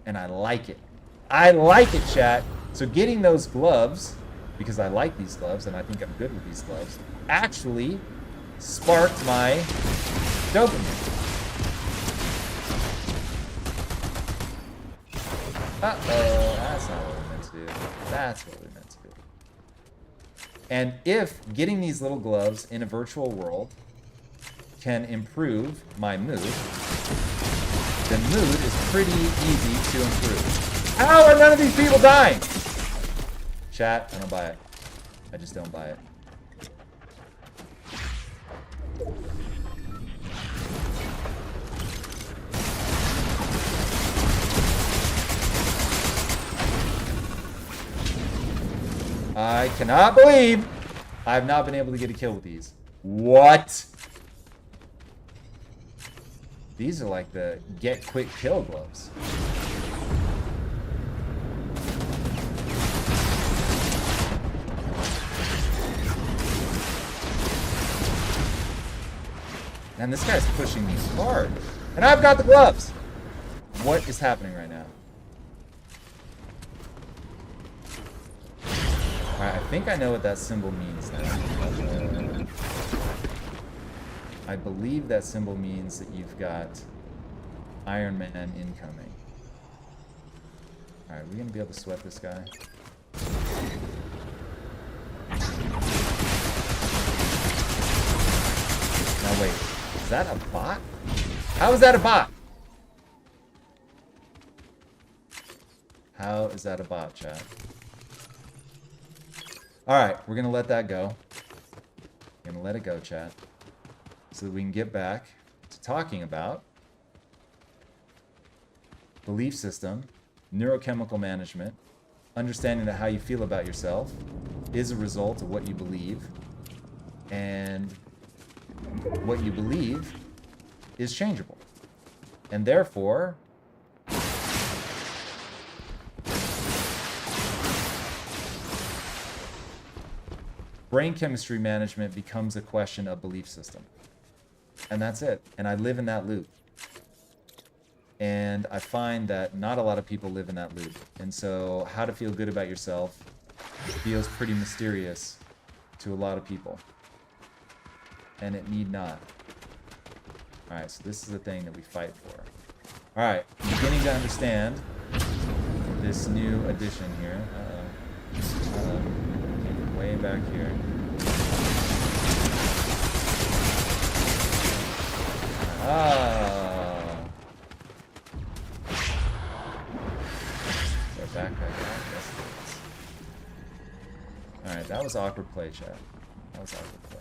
and I like it. I like it, chat. So getting those gloves, because I like these gloves and I think I'm good with these gloves, actually sparked my dopamine. Uh-oh, that's not what we meant to do. That's what we meant to do. And if getting these little gloves in a virtual world can improve my mood, then mood is pretty easy to improve. How are none of these people dying? Chat, I don't buy it. I just don't buy it. I cannot believe I have not been able to get a kill with these. What? These are like the get quick kill gloves. And this guy's pushing me hard. And I've got the gloves. What is happening right now? Alright, I think I know what that symbol means now. I believe that symbol means that you've got Iron Man incoming. Alright, we're gonna be able to sweat this guy. Now wait, is that a bot? How is that a bot? How is that a bot, chat? Alright, we're gonna let that go. We're gonna let it go, chat. So that we can get back to talking about belief system, neurochemical management, understanding that how you feel about yourself is a result of what you believe, and what you believe is changeable. And therefore, brain chemistry management becomes a question of belief system. And that's it. And I live in that loop. And I find that not a lot of people live in that loop. And so how to feel good about yourself feels pretty mysterious to a lot of people. And it need not. Alright, so this is the thing that we fight for. Alright, I'm beginning to understand this new addition here. Way back here. Alright, that was awkward play, chat. That was awkward play.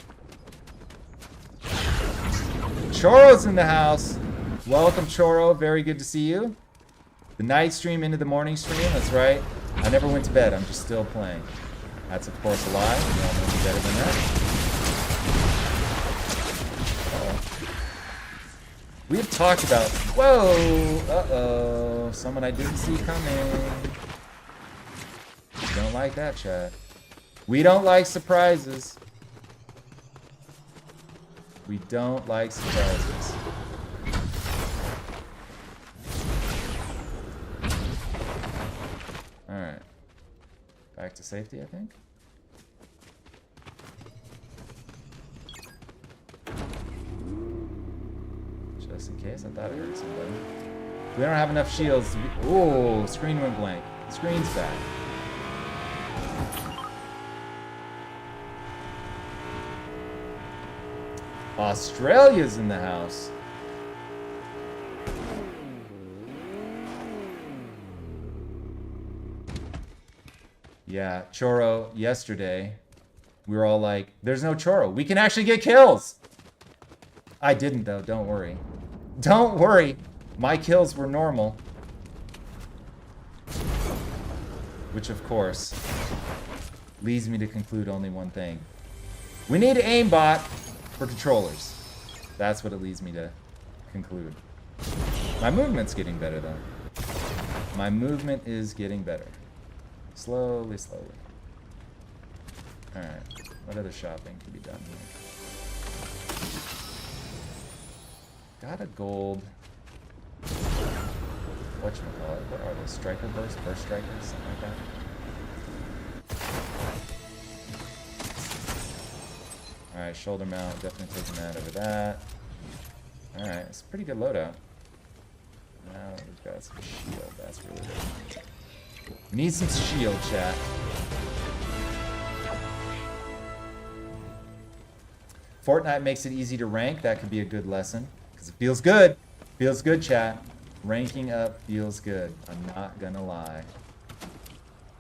Choro's in the house. Welcome, Choro. Very good to see you. The night stream into the morning stream. That's right. I never went to bed. I'm just still playing. That's, of course, a lie. We all know me better than that. We've talked about... Whoa! Uh-oh. Someone I didn't see coming. We don't like that, chat. We don't like surprises. We don't like surprises. Alright. Back to safety, I think. Just in case, I thought I heard somebody. We don't have enough shields to be... Ooh, screen went blank. Screen's back. Australia's in the house. Yeah, Choro, yesterday, we were all like, there's no Choro. We can actually get kills. I didn't, though. Don't worry. Don't worry. My kills were normal. Which, of course, leads me to conclude only one thing. We need an aimbot for controllers. That's what it leads me to conclude. My movement's getting better, though. My movement is getting better. Slowly, slowly. Alright. What other shopping can be done here? Got a gold... Whatchamacallit? What are those? Striker burst? Burst strikers? Something like that? Alright, shoulder mount. Definitely taking that over that. Alright, it's a pretty good loadout. Now we've got some shield. That's really good. We need some shield, chat. Fortnite makes it easy to rank. That could be a good lesson. Because it feels good. Feels good, chat. Ranking up feels good. I'm not gonna lie.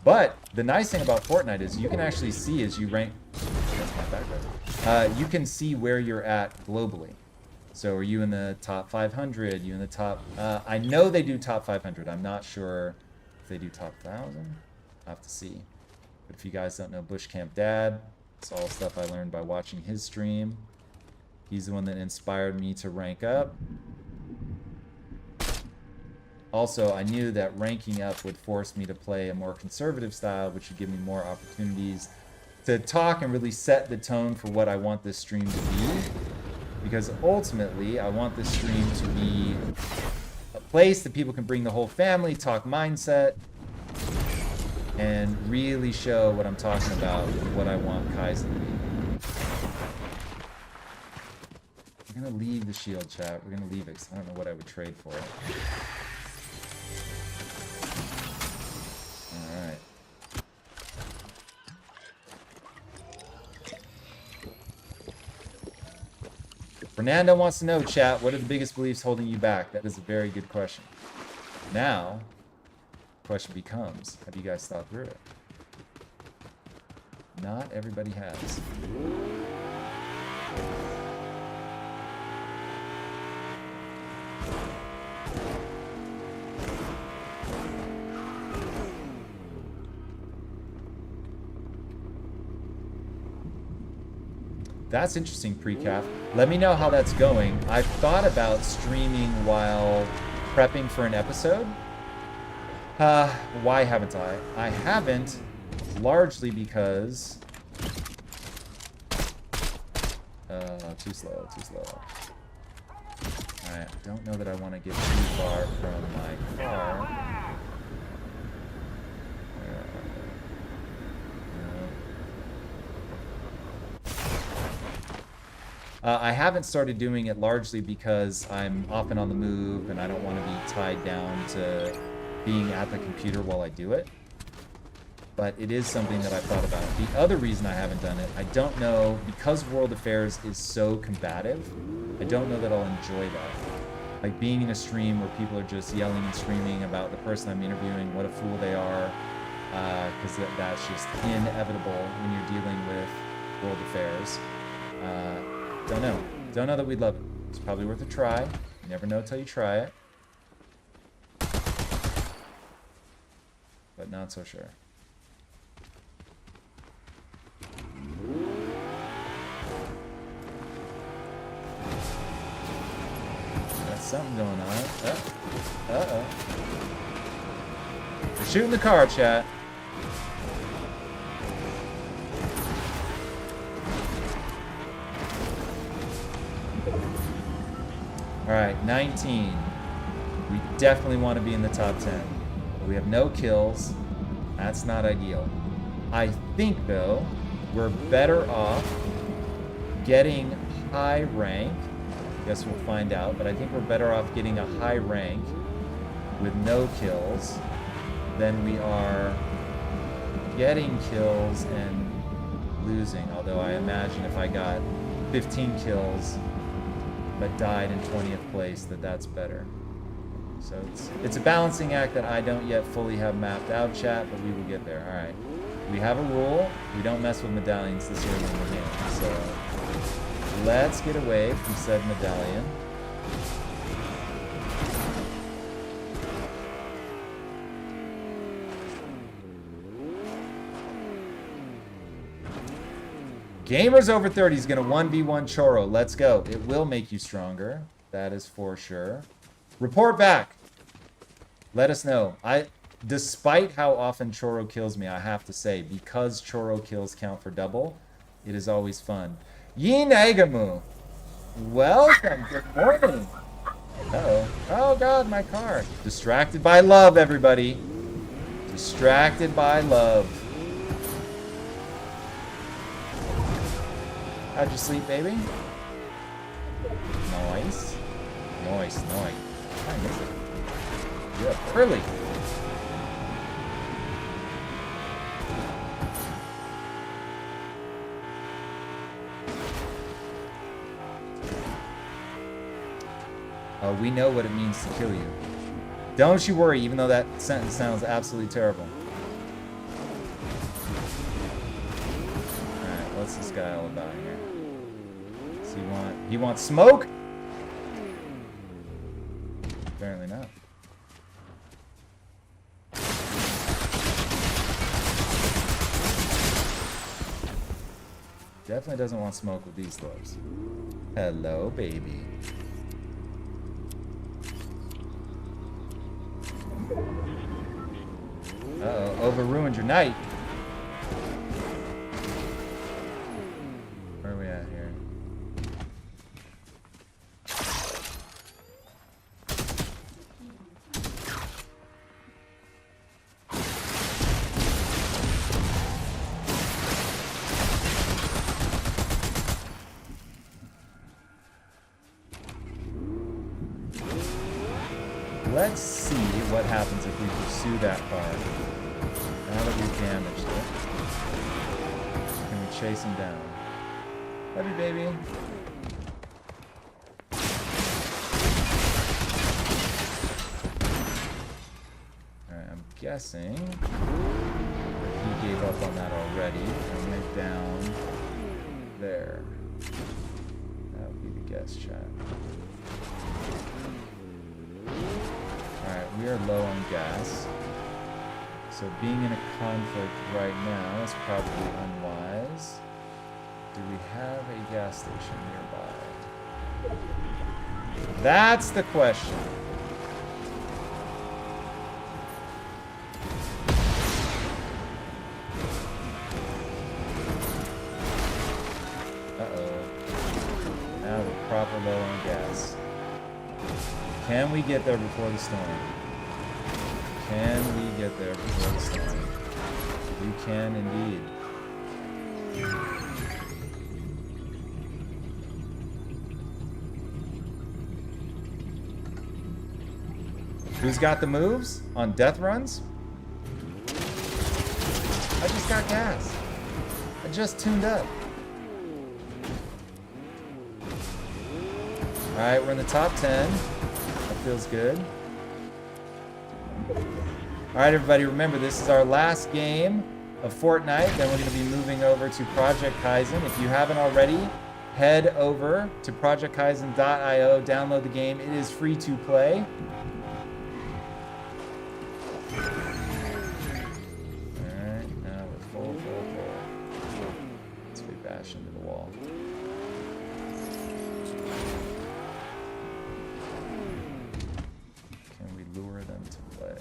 But the nice thing about Fortnite is you can actually see as you rank... That's my background. You can see where you're at globally. So are you in the top 500? You in the top... I know they do top 500. I'm not sure... If they do top 1,000, I'll have to see. But if you guys don't know Bush Camp Dad, it's all stuff I learned by watching his stream. He's the one that inspired me to rank up. Also, I knew that ranking up would force me to play a more conservative style, which would give me more opportunities to talk and really set the tone for what I want this stream to be. Because ultimately, I want this stream to be a place that people can bring the whole family, talk mindset, and really show what I'm talking about, what I want Kyzen to be. We're going to leave the shield, chat. We're going to leave it because I don't know what I would trade for it. Alright. Fernando wants to know, chat, what are the biggest beliefs holding you back? That is a very good question. Now, the question becomes, have you guys thought through it? Not everybody has. That's interesting, Precap. Let me know how that's going. I've thought about streaming while prepping for an episode. Why haven't I? I haven't, largely because... too slow. Alright, I don't know that I want to get too far from my car. I haven't started doing it largely because I'm often on the move and I don't want to be tied down to being at the computer while I do it. But it is something that I've thought about. The other reason I haven't done it, I don't know, because World Affairs is so combative, I don't know that I'll enjoy that. Like being in a stream where people are just yelling and screaming about the person I'm interviewing, what a fool they are, because that's just inevitable when you're dealing with World Affairs. Don't know. Don't know that we'd love it. It's probably worth a try. You never know until you try it. But not so sure. Got something going on. Uh-oh. We're shooting the car, chat. Alright, 19. We definitely want to be in the top 10. But we have no kills. That's not ideal. I think, though, we're better off getting high rank. I guess we'll find out. But I think we're better off getting a high rank with no kills than we are getting kills and losing. Although I imagine if I got 15 kills but died in 20th place, that's better. So it's a balancing act that I don't yet fully have mapped out, chat, but we will get there. All right. We have a rule. We don't mess with medallions this early in the game. So let's get away from said medallion. Gamers over 30 is going to 1v1 Choro. Let's go. It will make you stronger. That is for sure. Report back. Let us know. Despite how often Choro kills me, I have to say, because Choro kills count for double, it is always fun. Yin Agamu. Welcome. Good morning. Uh-oh. Oh, God, my car. Distracted by love, everybody. Distracted by love. How'd you sleep, baby? Nice. Nice. I miss it. Yeah, early. We know what it means to kill you. Don't you worry, even though that sentence sounds absolutely terrible. Alright, what's this guy all about here? Does he wants smoke? Apparently not. Definitely doesn't want smoke with these slopes. Hello, baby. Uh-oh, over-ruined your night. Where are we at here? Let's see what happens if we pursue that car. Now that we've damaged it, can we chase him down? Love you, baby. Alright, I'm guessing he gave up on that already and went down there. That would be the guess, chat. Alright, we are low on gas. So being in a conflict right now is probably unwise. Do we have a gas station nearby? That's the question. Uh-oh. Now we're proper low on gas. Can we get there before the storm? Can we get there before the storm? We can indeed. Who's got the moves on death runs? I just got gas. I just tuned up. Alright, we're in the top 10. That feels good. Alright, everybody, remember, this is our last game of Fortnite. Then we're going to be moving over to Project Kyzen. If you haven't already, head over to projectkyzen.io, download the game. It is free to play. Alright, now we're full. Let's be bash into the wall. Can we lure them to play?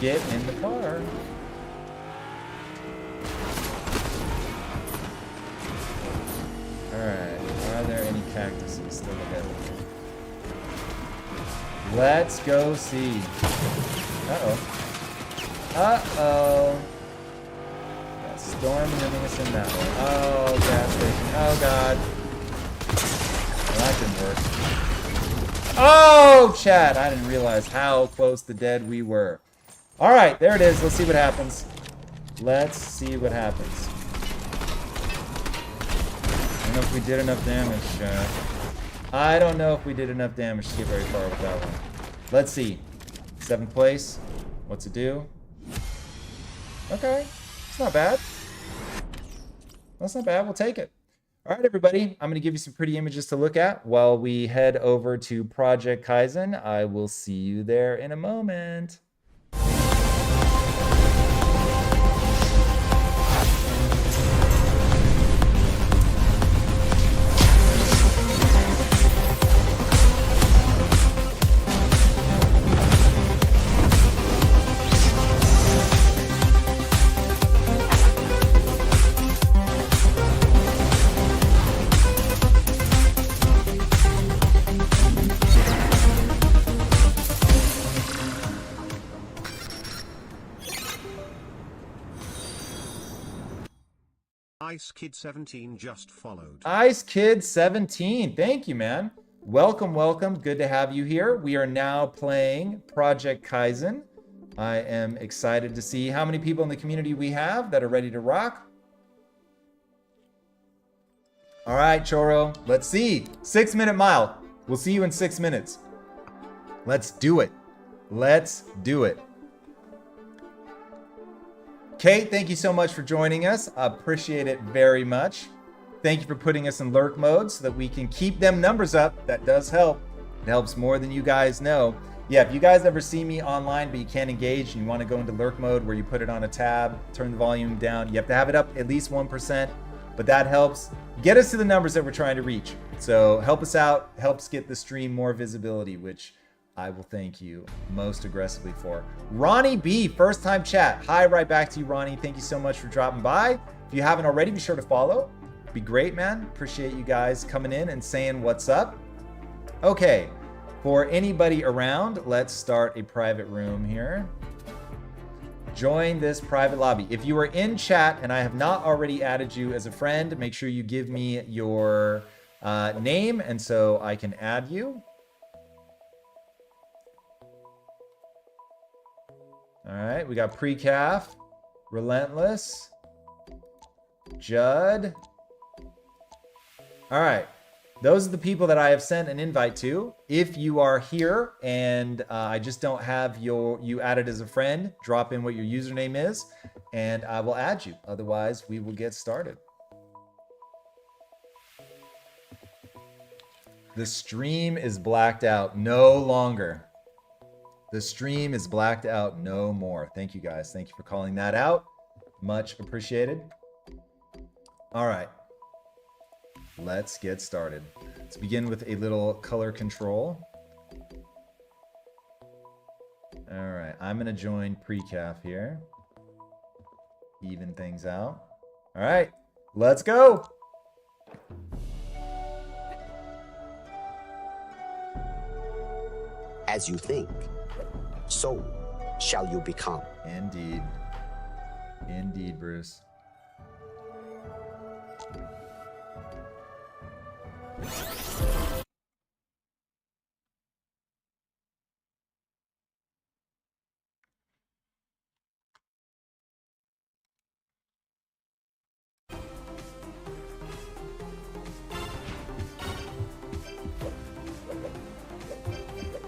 Get in the car. Alright, are there any cactuses still ahead of me? Let's go see. Uh-oh. Uh-oh. That storm hitting us in that one. Oh, gas station. Oh, God. Well, that didn't work. Oh, chat. I didn't realize how close to dead we were. All right, there it is. Let's see what happens. Let's see what happens. I don't know if we did enough damage. I don't know if we did enough damage to get very far with that one. Let's see. 7th place. What's it do? Okay. It's not bad. That's not bad. We'll take it. All right, everybody. I'm going to give you some pretty images to look at while we head over to Project Kyzen. I will see you there in a moment. Ice Kid 17 just followed. Ice Kid 17, thank you, man. Welcome, welcome. Good to have you here. We are now playing Project Kyzen. I am excited to see how many people in the community we have that are ready to rock. All right, Choro, let's see. 6-minute mile. We'll see you in 6 minutes. Let's do it. Let's do it. Kate, thank you so much for joining us. I appreciate it very much. Thank you for putting us in lurk mode so that we can keep them numbers up. That does help. It helps more than you guys know. Yeah, if you guys ever see me online but you can't engage and you want to go into lurk mode where you put it on a tab, turn the volume down, you have to have it up at least 1%, but that helps get us to the numbers that we're trying to reach. So help us out, helps get the stream more visibility, which I will thank you most aggressively for. Ronnie B, first time chat. Hi, right back to you, Ronnie. Thank you so much for dropping by. If you haven't already, be sure to follow. Be great, man. Appreciate you guys coming in and saying what's up. Okay, for anybody around, let's start a private room here. Join this private lobby. If you are in chat and I have not already added you as a friend, make sure you give me your name and so I can add you. All right, we got Precaf, Relentless, Judd. All right, those are the people that I have sent an invite to. If you are here and I just don't have you added as a friend, drop in what your username is and I will add you. Otherwise, we will get started. The stream is blacked out no longer. The stream is blacked out no more. Thank you guys. Thank you for calling that out. Much appreciated. All right. Let's get started. Let's begin with a little color control. All right. I'm going to join Precaf here. Even things out. All right. Let's go. As you think, so shall you become. Indeed. Indeed, Bruce.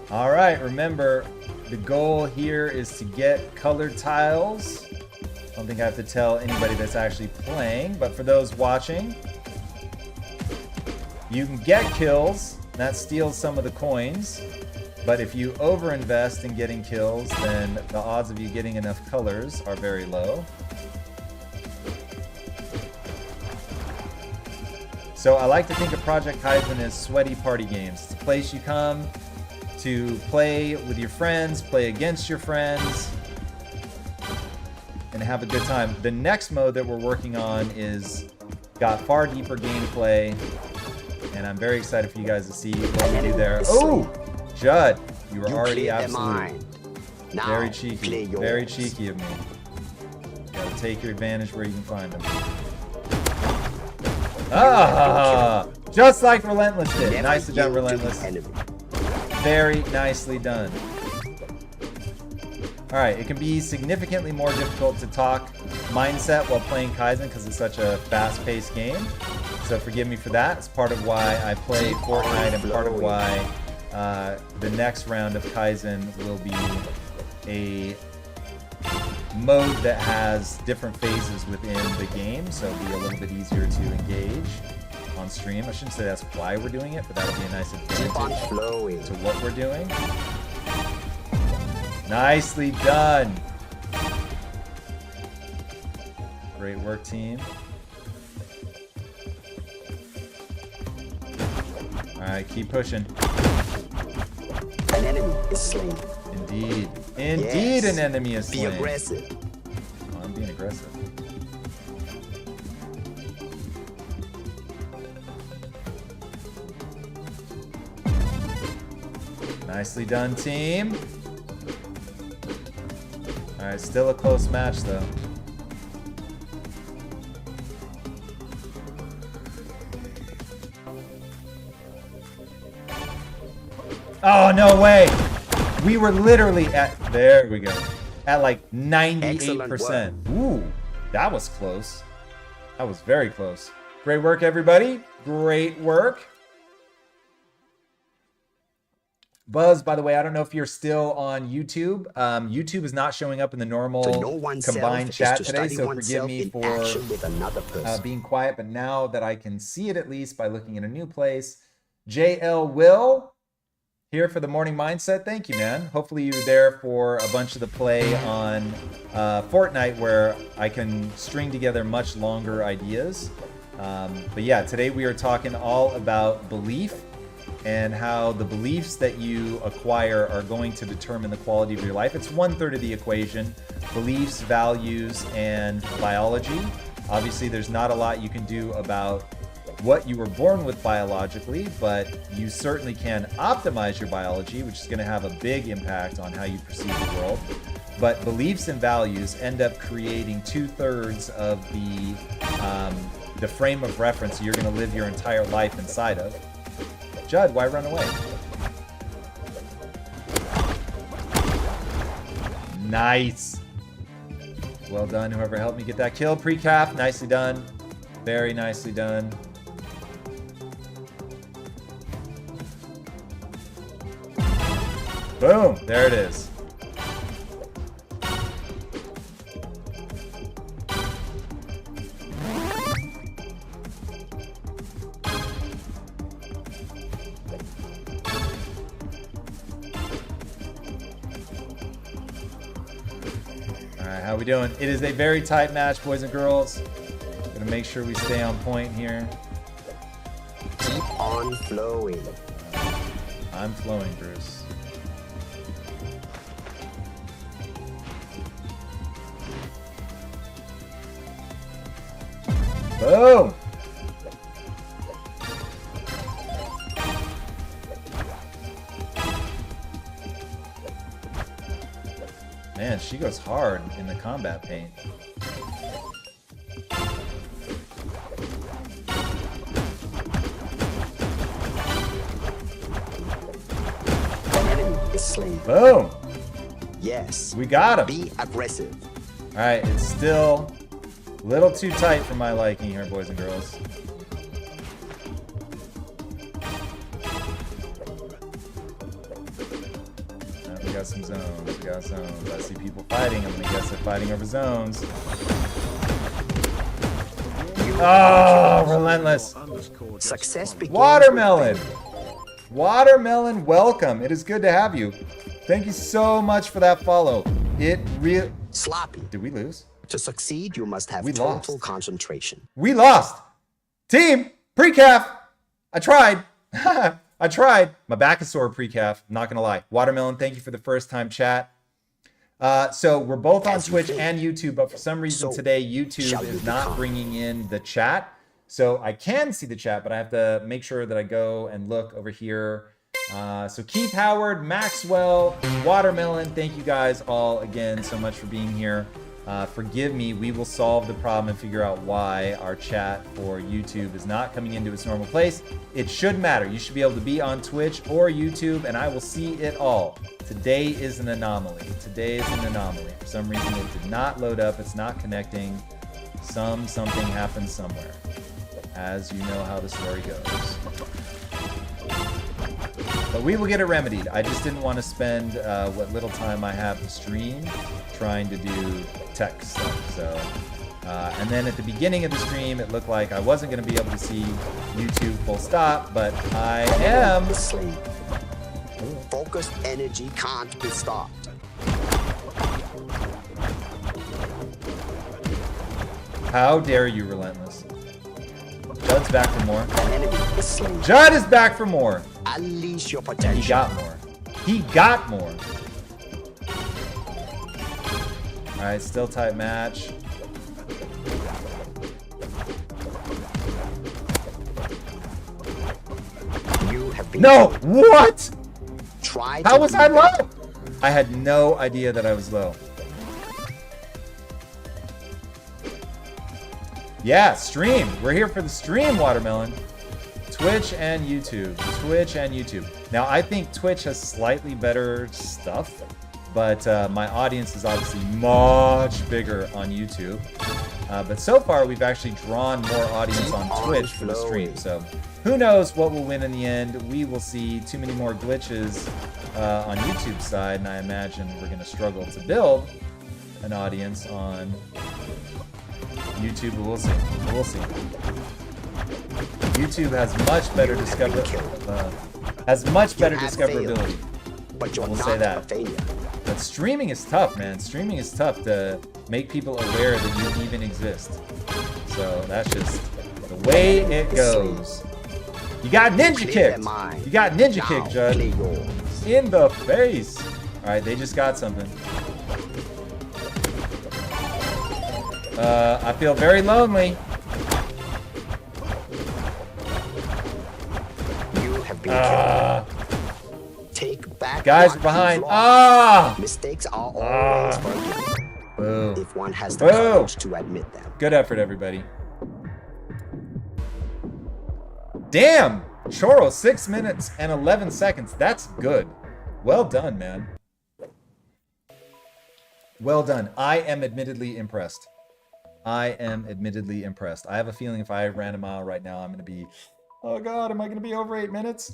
All right, remember, the goal here is to get colored tiles. I don't think I have to tell anybody that's actually playing, but for those watching, you can get kills. That steals some of the coins. But if you overinvest in getting kills, then the odds of you getting enough colors are very low. So I like to think of Project Kyzen as sweaty party games. It's a place you come to play with your friends, play against your friends, and have a good time. The next mode that we're working on is got far deeper gameplay, and I'm very excited for you guys to see what we do there. Oh, Judd, you were already absolute. Very cheeky, very cheeky of me. Gotta take your advantage where you can find them. Ah, just like Relentless did. Nicely done, Relentless. Very nicely done. All right, it can be significantly more difficult to talk mindset while playing Kyzen because it's such a fast-paced game. So forgive me for that. It's part of why I play Fortnite and part of why the next round of Kyzen will be a mode that has different phases within the game, so it'll be a little bit easier to engage on stream. I shouldn't say that's why we're doing it, but that'll be a nice advantage to what we're doing. Nicely done. Great work, team. All right, keep pushing. An enemy is slain. Indeed. Indeed, yes. An enemy is slain. Be aggressive. Oh, I'm being aggressive. Nicely done, team. All right, still a close match, though. Oh, no way. We were literally at, there we go, at like 98%. Ooh, that was close. That was very close. Great work, everybody. Great work. Buzz, by the way, I don't know if you're still on YouTube. YouTube is not showing up in the normal combined chat today, so forgive me for being quiet. But now that I can see it at least by looking in a new place, JL Will, here for the morning mindset. Thank you, man. Hopefully you were there for a bunch of the play on Fortnite where I can string together much longer ideas. But yeah, today we are talking all about belief and how the beliefs that you acquire are going to determine the quality of your life. It's 1/3 of the equation: beliefs, values, and biology. Obviously, there's not a lot you can do about what you were born with biologically, but you certainly can optimize your biology, which is going to have a big impact on how you perceive the world. But beliefs and values end up creating 2/3 of the frame of reference you're going to live your entire life inside of. Judd, why run away? Nice. Well done, whoever helped me get that kill. Pre-calf, nicely done. Very nicely done. Boom, there it is. How we doing? It is a very tight match, boys and girls. Gonna make sure we stay on point here. Keep on flowing. I'm flowing, Bruce. Boom! Man, she goes hard in the combat paint. Enemy is slain. Boom! Yes. We got him. Be aggressive. All right, it's still a little too tight for my liking here, boys and girls. We got some zones. We got zones. I see people fighting. I'm gonna guess they're fighting over zones. Oh, relentless. Success begins Watermelon. with Watermelon, welcome. It is good to have you. Thank you so much for that follow. It real. sloppy. Did we lose? To succeed, you must have We total lost. concentration. We lost. Team, pre-calf. I tried. I tried. My back is sore pre-calf. I'm not going to lie. Watermelon, thank you for the first time chat. So we're both on As you Twitch think. and YouTube, but for some reason So today YouTube shall is you not become. bringing in the chat. So I can see the chat, but I have to make sure that I go and look over here. So Keith Howard, Maxwell, Watermelon, thank you guys all again so much for being here. Forgive me, we will solve the problem and figure out why our chat for YouTube is not coming into its normal place. It should matter. You should be able to be on Twitch or YouTube, and I will see it all. Today is an anomaly. Today is an anomaly. For some reason, it did not load up. It's not connecting. Something happened somewhere. As you know how the story goes. But we will get it remedied. I just didn't want to spend what little time I have to stream trying to do tech stuff. So, and then at the beginning of the stream, it looked like I wasn't going to be able to see YouTube full stop, but I am. Is slain. Focused energy can't be stopped. How dare you, Relentless? Judd's back for more. An enemy is slain. Judd is back for more. Unleash your And potential. he got more. He got more. All right, still tight match. You have been No, what? Try How to was be I low? better. I had no idea that I was low. Yeah, stream. We're here for the stream, Watermelon. Twitch and YouTube. Twitch and YouTube. Now, I think Twitch has slightly better stuff, but my audience is obviously much bigger on YouTube. But so far, we've actually drawn more audience on Twitch for the stream. So who knows what will win in the end? We will see. Too many more glitches on YouTube's side, and I imagine we're going to struggle to build an audience on YouTube, but we'll see. YouTube has much better Has much better have discoverability. But you're We'll not say a that. failure. But streaming is tough, man. Streaming is tough to make people aware that you even exist. So that's just the way it goes. You got ninja Clear kicked. their mind. You got ninja Now kicked, Judd. play yours. In the face. All right, they just got something. I feel very lonely. You have been killed. Take back Guys what are behind. you've lost. Ah! Mistakes are always forgiven Boo. if one has the Boo. courage to admit them. Good effort, everybody. Damn! Choro, 6 minutes and 11 seconds. That's good. Well done, man. Well done. I am admittedly impressed. I am admittedly impressed. I have a feeling if I ran a mile right now, I'm going to be... Oh, God, am I going to be over 8 minutes?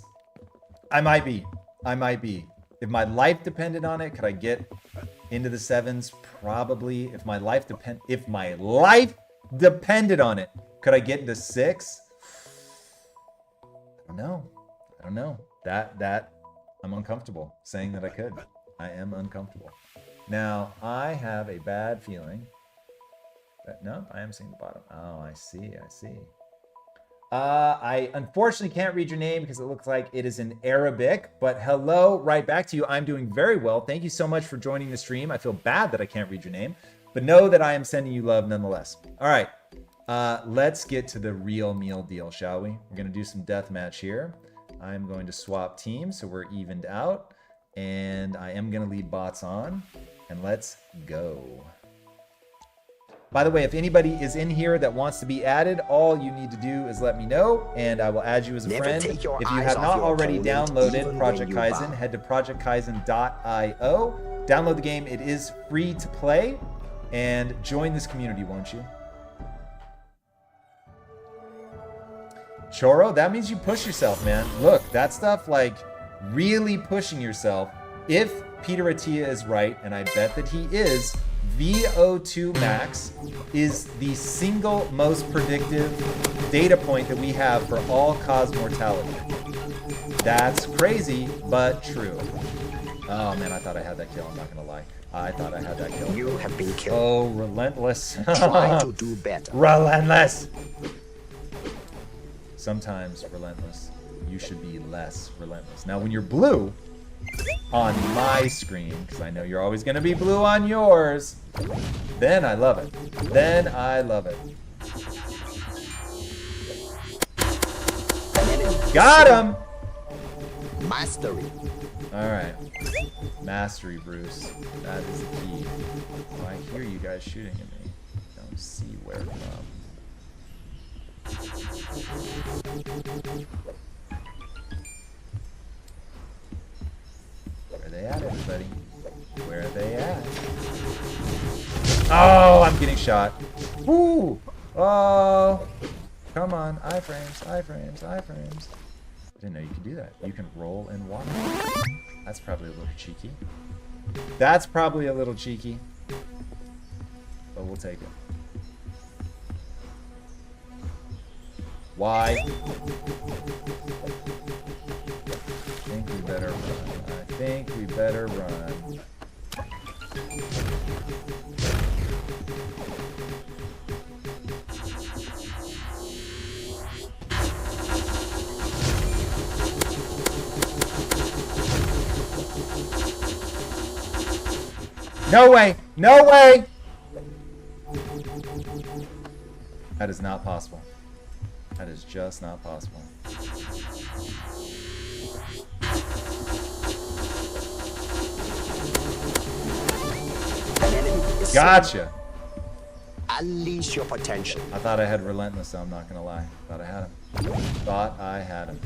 I might be. I might be. If my life depended on it, could I get into the 7s? Probably. If my life depended on it, could I get into 6? I don't know. I don't know. That I'm uncomfortable saying that I could. I am uncomfortable. Now, I have a bad feeling that, no, I am seeing the bottom. Oh, I see. I see. I unfortunately can't read your name because it looks like it is in Arabic, but hello, right back to you. I'm doing very well. Thank you so much for joining the stream. I feel bad that I can't read your name, but know that I am sending you love nonetheless. All right, let's get to the real meal deal, shall we? We're going to do some deathmatch here. I'm going to swap teams so we're evened out, and I am going to lead bots on, and let's go. By the way, if anybody is in here that wants to be added, all you need to do is let me know, and I will add you as a friend. If you have not already downloaded Project Kyzen, head to projectkyzen.io. Download the game. It is free to play, and join this community, won't you? Choro, that means you push yourself, man. Look, that stuff, like, really pushing yourself. If Peter Attia is right, and I bet that he is, VO2 max is the single most predictive data point that we have for all cause mortality. That's crazy, but true. Oh man, I thought I had that kill. I'm not gonna lie. I thought I had that kill. You have been killed. Oh, relentless. Try to do better. Relentless. Sometimes relentless. You should be less relentless. Now, when you're blue on my screen, because I know you're always going to be blue on yours, then I love it. Then I love it. Got him! Mastery. All right. Mastery, Bruce. That is the key. Oh, I hear you guys shooting at me. Don't see where from. Where are they at, everybody? Where are they at? Oh, I'm getting shot. Woo! Oh, come on. Iframes, iframes, iframes. I didn't know you could do that. You can roll in water. That's probably a little cheeky. That's probably a little cheeky. But we'll take it. Why? I think we better run. I think we better run. No way! No way! That is not possible. That is just not possible. Gotcha! Unleash your potential. I thought I had Relentless, so I'm not gonna lie. Thought I had him. Thought I had him.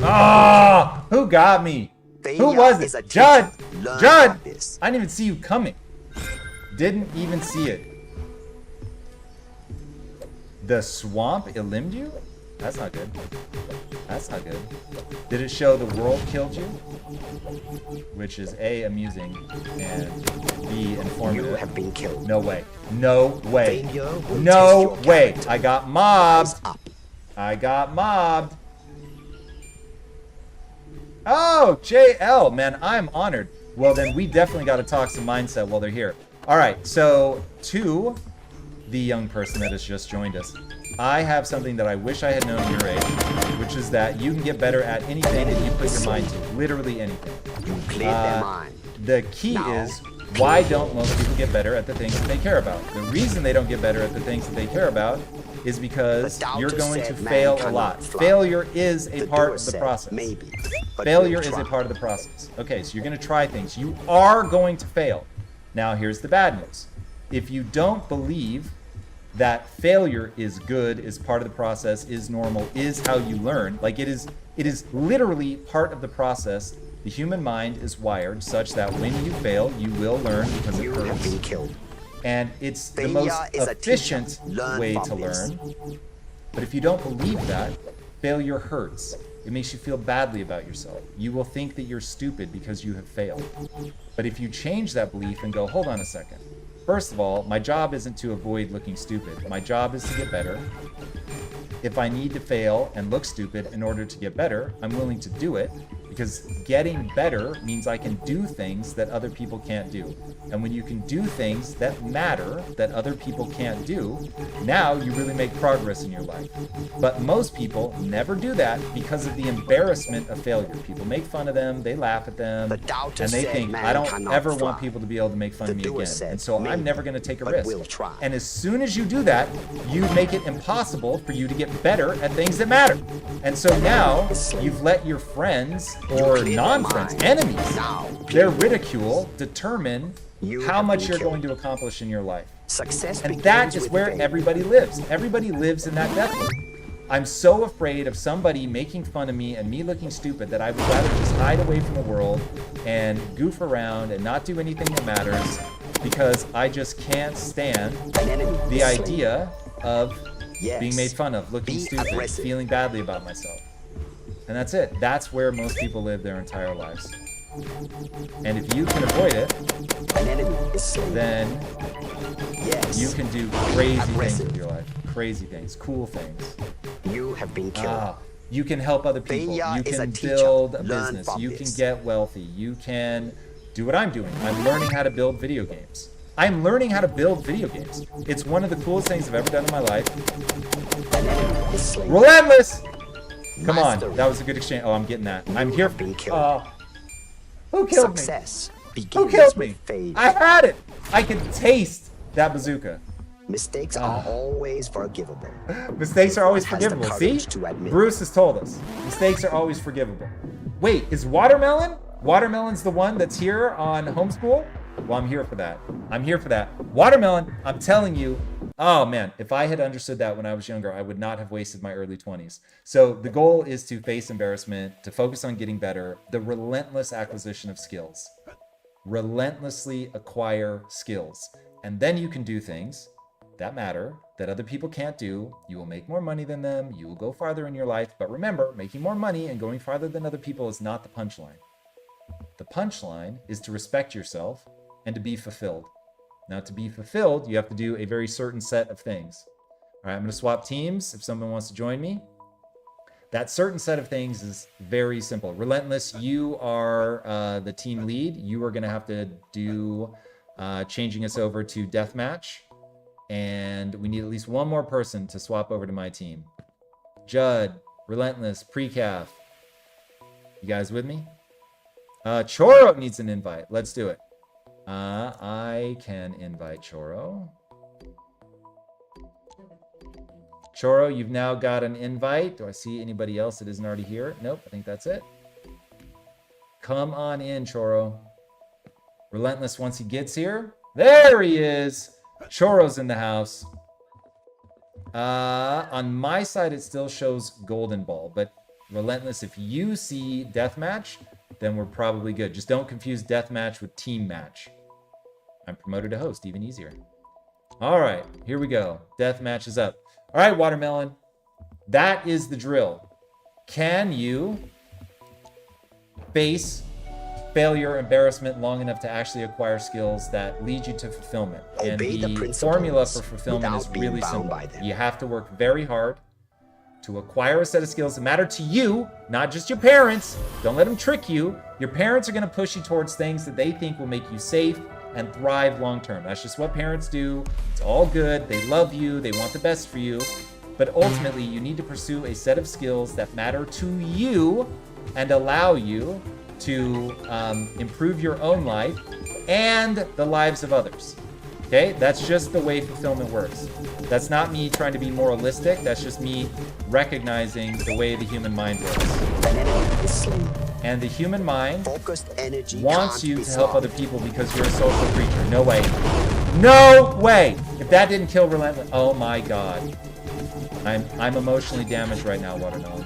Ah! Who got me? Who was it? Judd! Judd! I didn't even see you coming. Didn't even see it. The swamp eliminated you? That's not good. That's not good. Did it show the world killed you? Which is A, amusing, and B, informative. You have been killed. No way. No way. Failure will No test your way. character. I got mobbed. Up. I got mobbed. Oh, JL, man, I'm honored. Well, then we definitely got to talk some mindset while they're here. All right, so to the young person that has just joined us, I have something that I wish I had known at your age, which is that you can get better at anything that you put your mind to, literally anything. You cleared their mind. The key Now, is, why don't most people get better at the things that they care about? The reason they don't get better at the things that they care about is because The you're doubter going to said man fail a cannot lot. fly. Failure is a The part doer of the said process. maybe, but Failure we'll is a try. part of the process. Okay, so you're going to try things. You are going to fail. Now, here's the bad news. If you don't believe that failure is good, is part of the process, is normal, is how you learn, like it is literally part of the process. The human mind is wired such that when you fail, you will learn because it You have hurts. been killed. And it's the Failure most is a teacher. efficient Learn way from to this. learn. But if you don't believe that, failure hurts. It makes you feel badly about yourself. You will think that you're stupid because you have failed. But if you change that belief and go, hold on a second. First of all, my job isn't to avoid looking stupid. My job is to get better. If I need to fail and look stupid in order to get better, I'm willing to do it, because getting better means I can do things that other people can't do. And when you can do things that matter that other people can't do, now you really make progress in your life. But most people never do that because of the embarrassment of failure. People make fun of them, they laugh at them, The doubter and they said think, man I don't cannot ever fly. want people to be able to make fun The of me doer again. said And so maybe, I'm never going to take a but risk. we'll try. And as soon as you do that, you make it impossible for you to get better at things that matter. And so now you've let your friends or cleared their non-friends, mind. enemies, Now, their clear ridicule determine You how have much been you're killed. going to accomplish in your life. Success And begins that is with where failure. everybody lives. Everybody lives in that death loop. I'm so afraid of somebody making fun of me and me looking stupid that I would rather just hide away from the world and goof around and not do anything that matters, because I just can't stand An enemy the is slain. idea of Yes. being made fun of, looking Be stupid, aggressive. feeling badly about myself. And that's it. That's where most people live their entire lives. And if you can avoid it, An enemy is slain. then Yes. you can do crazy things Aggressive. with your life. Crazy things, cool things. You have been killed. Ah, you can help other people. Failure You is a can teacher. build a Learn business. from You can this. get wealthy. You can do what I'm doing. I'm learning how to build video games. I'm learning how to build video games. It's one of the coolest things I've ever done in my life. An enemy is slain. Relentless! Come on, Mastery. that was a good exchange. Oh, I'm getting that. I'm here. have been killed. Who killed me? Success Who begins killed with me? failure. I had it. I could taste that bazooka. Mistakes are always forgivable. Mistakes are always Has the forgivable. See? courage to admit. Bruce has told us. Mistakes are always forgivable. Wait, is Watermelon? Watermelon's the one that's here on Homeschool? Well, I'm here for that. I'm here for that. Watermelon, I'm telling you, oh man, if I had understood that when I was younger, I would not have wasted my early 20s. So the goal is to face embarrassment, to focus on getting better, the relentless acquisition of skills. Relentlessly acquire skills. And then you can do things that matter, that other people can't do. You will make more money than them. You will go farther in your life. But remember, making more money and going farther than other people is not the punchline. The punchline is to respect yourself and to be fulfilled. Now, to be fulfilled, you have to do a very certain set of things. All right, I'm going to swap teams if someone wants to join me. That certain set of things is very simple. Relentless, you are the team lead. You are going to have to do changing us over to deathmatch. And we need at least one more person to swap over to my team. Judd, Relentless, Precaf. You guys with me? Choro needs an invite. Let's do it. I can invite Choro. Choro, you've now got an invite. Do I see anybody else that isn't already here? Nope, I think that's it. Come on in, Choro. Relentless, once he gets here. There he is. Choro's in the house. On my side, it still shows Golden Ball, but Relentless, if you see Deathmatch, then we're probably good. Just don't confuse Deathmatch with Team Match. I'm promoted to host, even easier. All right, here we go. Deathmatch is up. All right, Watermelon. That is the drill. Can you face failure, embarrassment long enough to actually acquire skills that lead you to fulfillment? And the formula for fulfillment is really simple. You have to work very hard to acquire a set of skills that matter to you, not just your parents. Don't let them trick you. Your parents are going to push you towards things that they think will make you safe and thrive long term. That's just what parents do. It's all good. They love you. They want the best for you. But ultimately, you need to pursue a set of skills that matter to you and allow you to improve your own life and the lives of others. Okay? That's just the way fulfillment works. That's not me trying to be moralistic. That's just me recognizing the way the human mind works. And the human mind wants you to help other people because you're a social creature. No way. No way! If that didn't kill Relentless, oh my god. I'm emotionally damaged right now, Watermelon.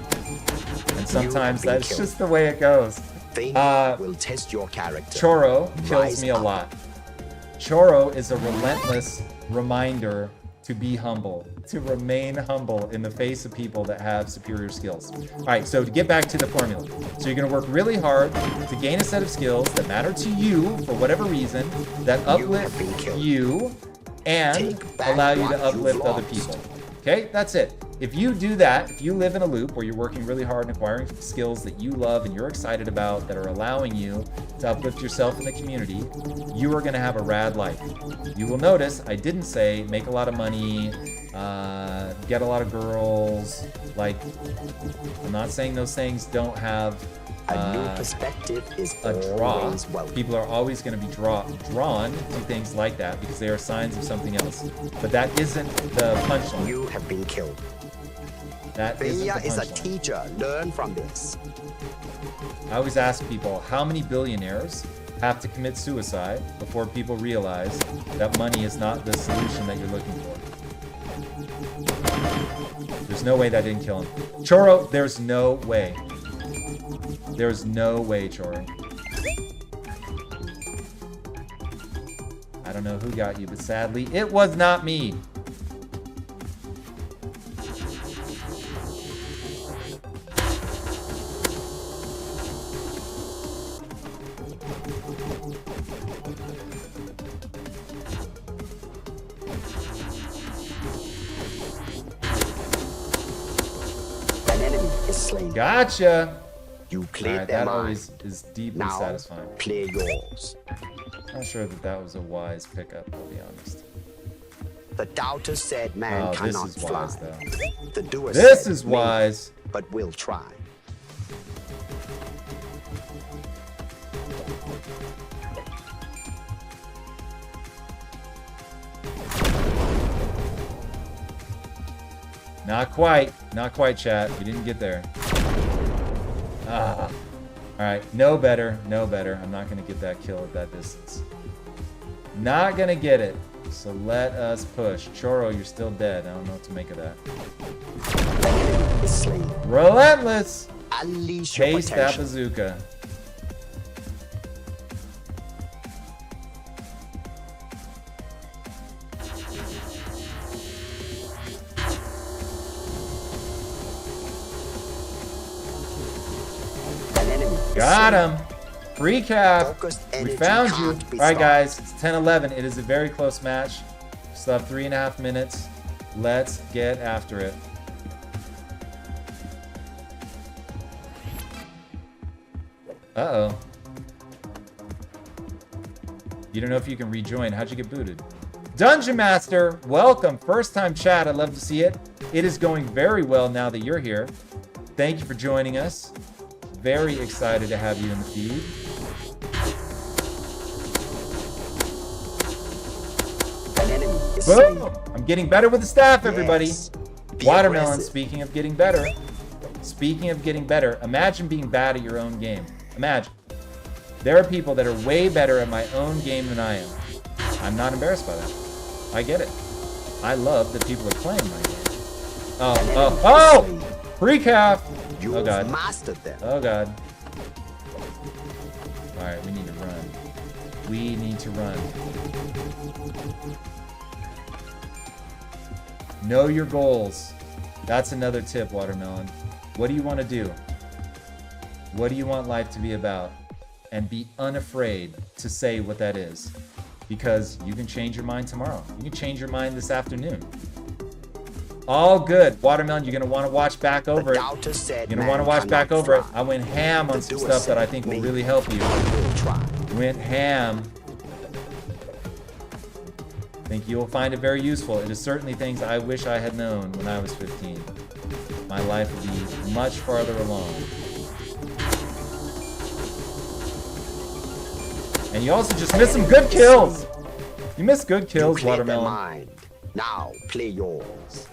And sometimes that's just the way it goes. Will test your character. Choro kills me a lot. Choro is a relentless reminder to be humble, to remain humble in the face of people that have superior skills. All right, so to get back to the formula. So you're gonna work really hard to gain a set of skills that matter to you for whatever reason, that uplift you and allow you to uplift other people. Okay, that's it. If you do that, if you live in a loop where you're working really hard and acquiring skills that you love and you're excited about that are allowing you to uplift yourself in the community, you are going to have a rad life. You will notice I didn't say make a lot of money, get a lot of girls. Like, I'm not saying those things don't have a new perspective is a draw. Welcome. People are always going to be drawn to things like that because they are signs of something else. But that isn't the punchline. You have been killed. That isn't the punchline. Is a teacher. Learn from this. I always ask people, how many billionaires have to commit suicide before people realize that money is not the solution that you're looking for? There's no way that didn't kill him. Choro, there's no way. There's no way, Choro. I don't know who got you, but sadly, it was not me. An enemy is slain. Gotcha. You cleared Right, their that mind. always is deeply Now, satisfying. clear yours. Not sure that that was a wise pickup, I'll be honest. The doubter said man Oh, this cannot is fly. wise, though. The doer This said, is "Maybe, wise. but we'll try." Not quite. Not quite, chat. We didn't get there. Ah. Alright, no better. No better. I'm not going to get that kill at that distance. Not going to get it. So let us push. Choro, you're still dead. I don't know what to make of that. An enemy is slain. Relentless! Unleash your Chase that potential. bazooka. An enemy is Got slain. him. Free cap. Focused We energy found you. can't be All right, guys. stopped. It's 10-11. It is a very close match. Still have 3.5 minutes. Let's get after it. Uh-oh. You don't know if you can rejoin. How'd you get booted? Dungeon Master, welcome. First time chat. I'd love to see it. It is going very well now that you're here. Thank you for joining us. Very excited to have you in the feed. An enemy is slain. Boom! I'm getting better with the staff, everybody. Yes. Be Watermelon, aggressive. speaking of getting better. Speaking of getting better, imagine being bad at your own game. Imagine. There are people that are way better at my own game than I am. I'm not embarrassed by that. I get it. I love that people are playing my game. Oh! Free calf! You've Oh god. mastered them. Oh god. Alright, we need to run. We need to run. Know your goals. That's another tip, Watermelon. What do you want to do? What do you want life to be about? And be unafraid to say what that is. Because you can change your mind tomorrow. You can change your mind this afternoon. All good. Watermelon, you're going to want to watch back over it. You're going to want to watch back over it. I went ham on some stuff that I think will really help you. Went ham. I think you'll find it very useful. It is certainly things I wish I had known when I was 15. My life would be much farther along. And you also just missed some good kills. You missed good kills, Watermelon. Now play yours.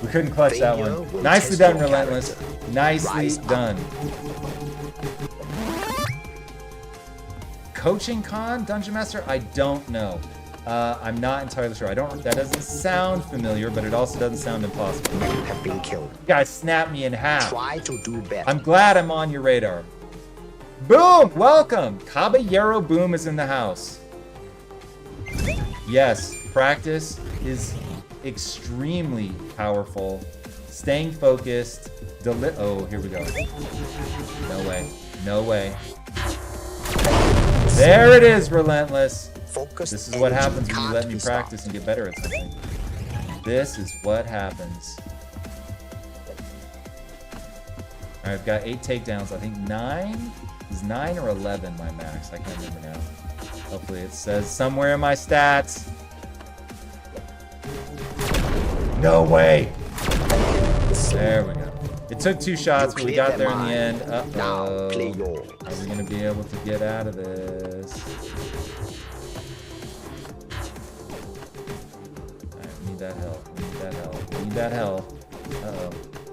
We couldn't clutch that one. Nicely done, Relentless. Nicely done. Coaching con, Dungeon Master? I don't know. I'm not entirely sure. That doesn't sound familiar, but it also doesn't sound impossible. You have been killed. You guys snapped me in half. Try to do better. I'm glad I'm on your radar. Boom! Welcome! Caballero Boom is in the house. Yes, practice is extremely powerful. Staying focused. Oh, here we go. No way. No way. There it is, Relentless. This is what happens when you let me practice and get better at something. This is what happens. Alright, I've got 8 takedowns. I think 9? Is 9 or 11 my max? I can't remember now. Hopefully it says somewhere in my stats. No way! There we go. It took 2 shots, but we got there in the end. Uh-oh. Are we going to be able to get out of this? That help. Need that help. Need that help. Uh-oh.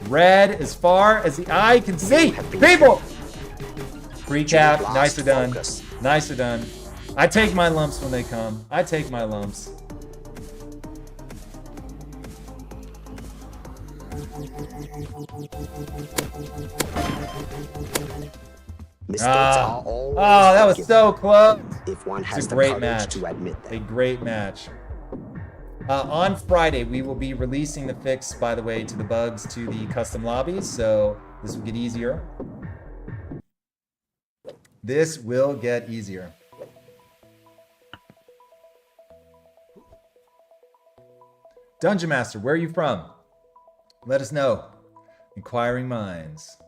Red as far as the eye can see. People! Recap. Nicely done. Nicely done. I take my lumps when they come. I take my lumps. Oh, that was so close. It's a great match. A great match. On Friday, we will be releasing the fix, by the way, to the bugs to the custom lobbies, so this will get easier. This will get easier. Dungeon Master, where are you from? Let us know. Inquiring minds.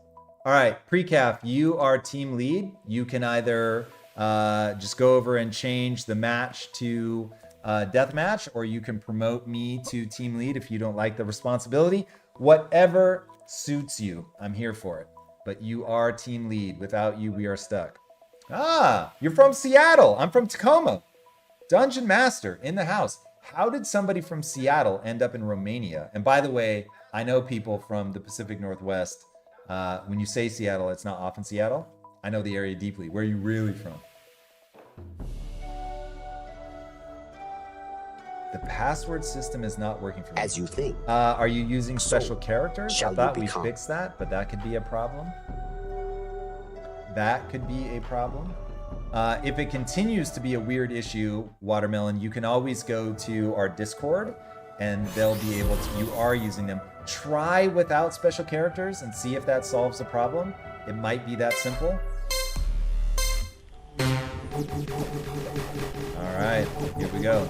All right, Precaf, you are team lead. You can either just go over and change the match to deathmatch, or you can promote me to team lead if you don't like the responsibility. Whatever suits you, I'm here for it. But you are team lead. Without you, we are stuck. Ah, you're from Seattle. I'm from Tacoma. Dungeon Master in the house. How did somebody from Seattle end up in Romania? And by the way, I know people from the Pacific Northwest. When you say Seattle, it's not often Seattle. I know the area deeply. Where are you really from? The password system is not working for me. As you think. Are you using special characters? I thought we become? fixed that, but that could be a problem. That could be a problem. If it continues to be a weird issue, Watermelon, you can always go to our Discord and they'll be able to, you are using them. Try without special characters and see if that solves the problem. It might be that simple. All right, here we go.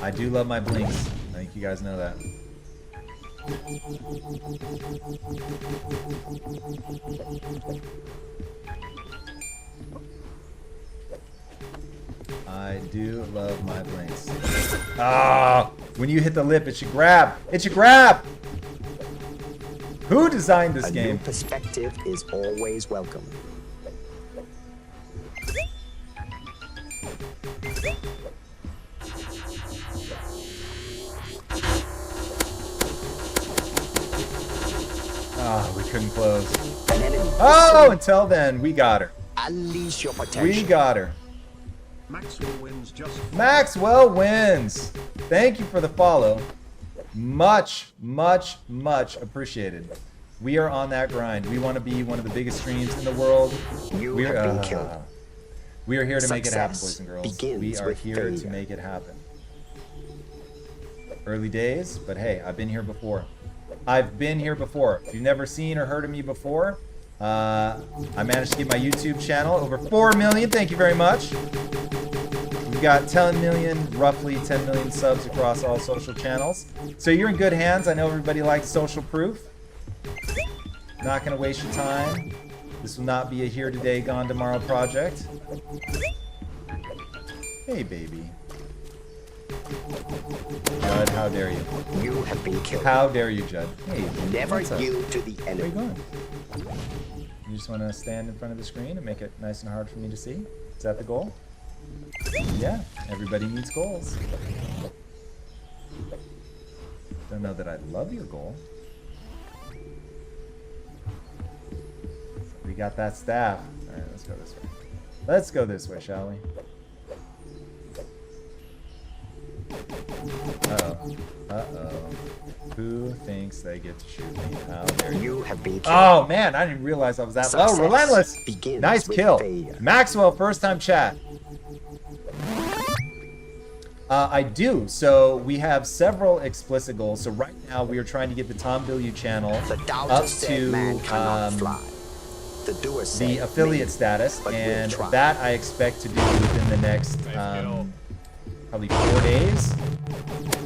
I do love my blinks. I think you guys know that. I do love my blinks. Ah, when you hit the lip, it should grab. It should grab. Who designed this game? A new perspective is always welcome. Ah, we couldn't close. An enemy Oh, until then, we got her. Unleash your potential. We got her. Maxwell wins just Maxwell wins. Thank you for the follow. Much, much, much appreciated. We are on that grind. We want to be one of the biggest streams in the world. You have been killed. We are here to make it happen, boys Success and girls. begins We are with here failure. to make it happen. Early days, but hey, I've been here before. I've been here before. If you've never seen or heard of me before, I managed to get my YouTube channel over 4 million. Thank you very much. We've got 10 million, roughly 10 million subs across all social channels. So you're in good hands. I know everybody likes social proof. Not going to waste your time. This will not be a here today, gone tomorrow project. Hey, baby. Judd, how dare you? You have been killed. How dare you, Judd? Hey, Never what's up? yield to the Where are you enemy. going? You just want to stand in front of the screen and make it nice and hard for me to see? Is that the goal? Yeah, everybody needs goals. Don't know that I love your goal. We got that staff. Alright, let's go this way. Let's go this way, shall we? Uh-oh. Uh-oh. Who thinks they get to shoot me? How dare you? You have been killed. Oh man, I didn't realize I was that low. Success Relentless. begins Nice with kill. failure. Maxwell, first time chat. I do. So we have several explicit goals. So right now we are trying to get the Tom Billieu channel The doubter up said man to cannot fly. The doer said the affiliate maybe, status, but we'll and try. that I expect to do within the next probably 4 days.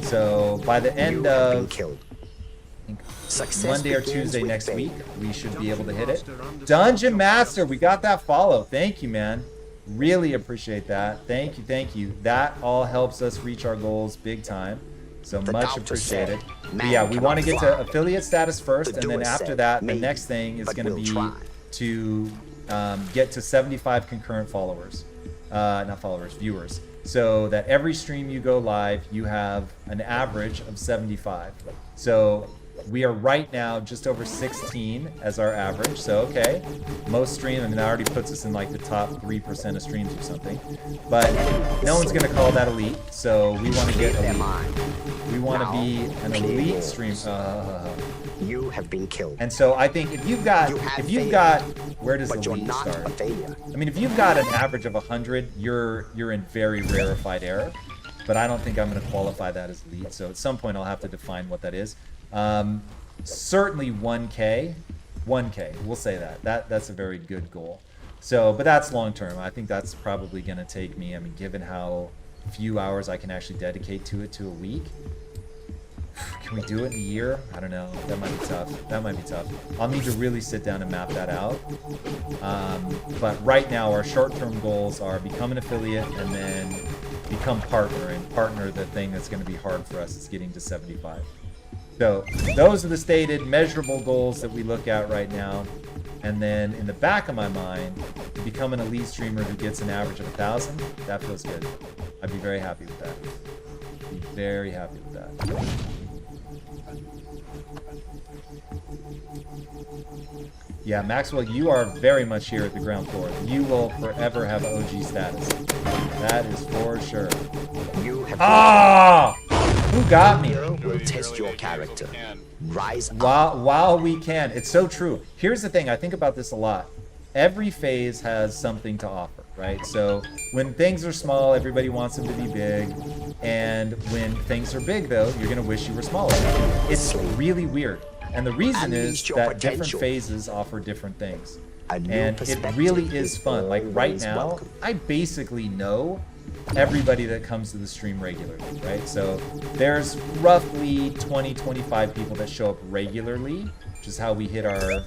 So by the You end have been of killed. I think Success Monday or begins Tuesday with next failure. week, we should be able to hit it. Dungeon Master, we got that follow. Thank you, man. Really appreciate that. Thank you, thank you. That all helps us reach our goals big time. So The much doubter appreciated. said, But "Man yeah, we want to cannot get to fly." affiliate status first, The and then doer after said, that, the "Maybe, next thing is but going to we'll be try." to get to 75 concurrent followers. Not followers, viewers. So that every stream you go live, you have an average of 75. So we are right now just over 16 as our average. So, okay. Most stream, I mean, that already puts us in like the top 3% of streams or something. But no one's going to call that elite. So we want to get Their elite. mind. We want to Now, be an play elite yours. stream. You have been killed. And so I think if you've got, You have if you've failed, got, where does But you're elite not start? a failure. I mean, if you've got an average of 100, you're in very rarefied air. But I don't think I'm going to qualify that as elite. So at some point, I'll have to define what that is. Certainly 1K. 1K. We'll say that. That's a very good goal. So, but that's long term. I think that's probably going to take me, I mean, given how few hours I can actually dedicate to it to a week. Can we do it in a year? I don't know. That might be tough. That might be tough. I'll need to really sit down and map that out. But right now, our short-term goals are become an affiliate and then become partner. And partner, the thing that's going to be hard for us is getting to 75. So those are the stated measurable goals that we look at right now. And then in the back of my mind, to become an elite streamer who gets an average of 1,000, that feels good. I'd be very happy with that. Be very happy with that. Yeah, Maxwell, you are very much here at the ground floor. You will forever have OG status. That is for sure. You have Ah! Who got me? failure will test your character. Rise up. While we can. It's so true. Here's the thing. I think about this a lot. Every phase has something to offer, right? So when things are small, everybody wants them to be big. And when things are big, though, you're going to wish you were smaller. It's really weird. And the reason is Unleash your that different potential. phases offer different things. A new And it perspective really is is fun. Like right always now, welcome. I basically know everybody that comes to the stream regularly, right? So there's roughly 20, 25 people that show up regularly, which is how we hit our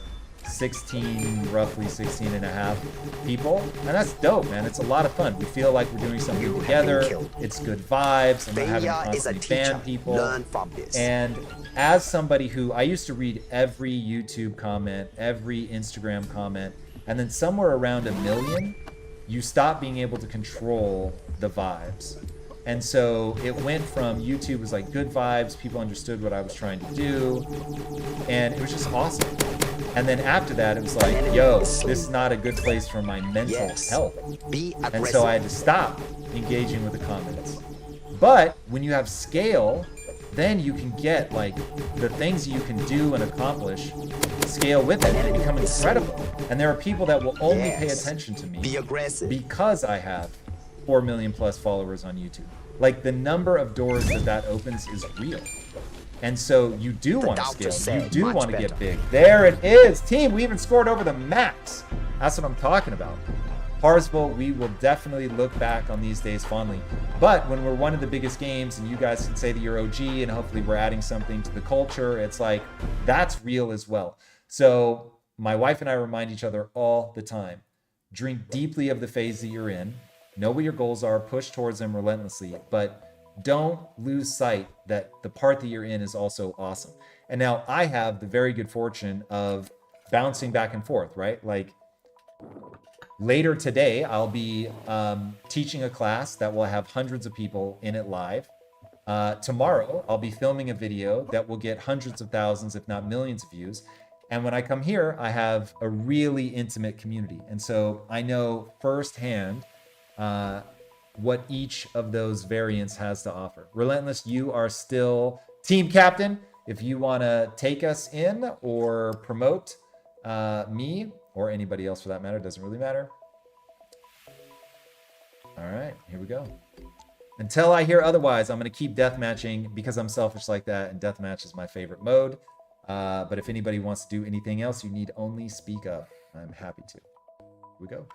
16, roughly 16 and a half people. And that's dope, man. It's a lot of fun. We feel like we're doing something You have together. been killed. It's good vibes. I'm not having to Failure is a constantly teacher. ban people. Learn from this. And as somebody who, I used to read every YouTube comment, every Instagram comment, and then somewhere around 1 million, you stop being able to control the vibes. And so it went from YouTube was like good vibes, people understood what I was trying to do, and it was just awesome. And then after that, it was like, yo, this is not a good place for my mental health. Be aggressive. And so I had to stop engaging with the comments. But when you have scale, then you can get like the things you can do and accomplish, scale with it, and become incredible. And there are people that will only pay attention to me Be aggressive. because I have 4 million plus followers on YouTube. Like the number of doors that opens is real. And so you do want to doctor scale. You said do much want to get better. big. There it is. Team, we even scored over the max. That's what I'm talking about. Parsville, we will definitely look back on these days fondly. But when we're one of the biggest games and you guys can say that you're OG and hopefully we're adding something to the culture, it's like, that's real as well. So my wife and I remind each other all the time, drink deeply of the phase that you're in, know what your goals are, push towards them relentlessly, but don't lose sight that the part that you're in is also awesome. And now I have the very good fortune of bouncing back and forth, right? Like later today, I'll be teaching a class that will have hundreds of people in it live. Tomorrow, I'll be filming a video that will get hundreds of thousands, if not millions of views. And when I come here, I have a really intimate community. And so I know firsthand what each of those variants has to offer. Relentless, you are still team captain. If you want to take us in or promote me or anybody else for that matter, doesn't really matter. All right, here we go. Until I hear otherwise, I'm going to keep deathmatching because I'm selfish like that, and deathmatch is my favorite mode. But if anybody wants to do anything else, you need only speak up. I'm happy to. Here we go.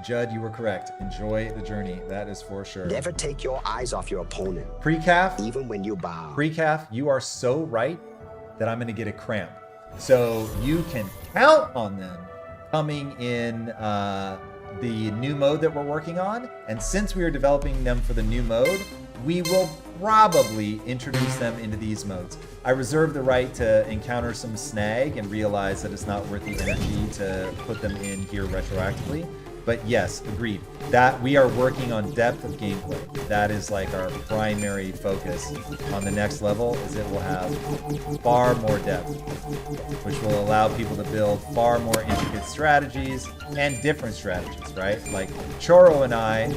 Judd, you were correct. Enjoy the journey. That is for sure. Never take your eyes off your opponent, Pre-calf, even when you bow. Pre-calf, you are so right that I'm going to get a cramp. So you can count on them coming in the new mode that we're working on. And since we are developing them for the new mode, we will probably introduce them into these modes. I reserve the right to encounter some snag and realize that it's not worth the energy to put them in here retroactively. But yes, agreed. That we are working on depth of gameplay. That is like our primary focus on the next level, is it will have far more depth, which will allow people to build far more intricate strategies and different strategies, right? Like Choro and I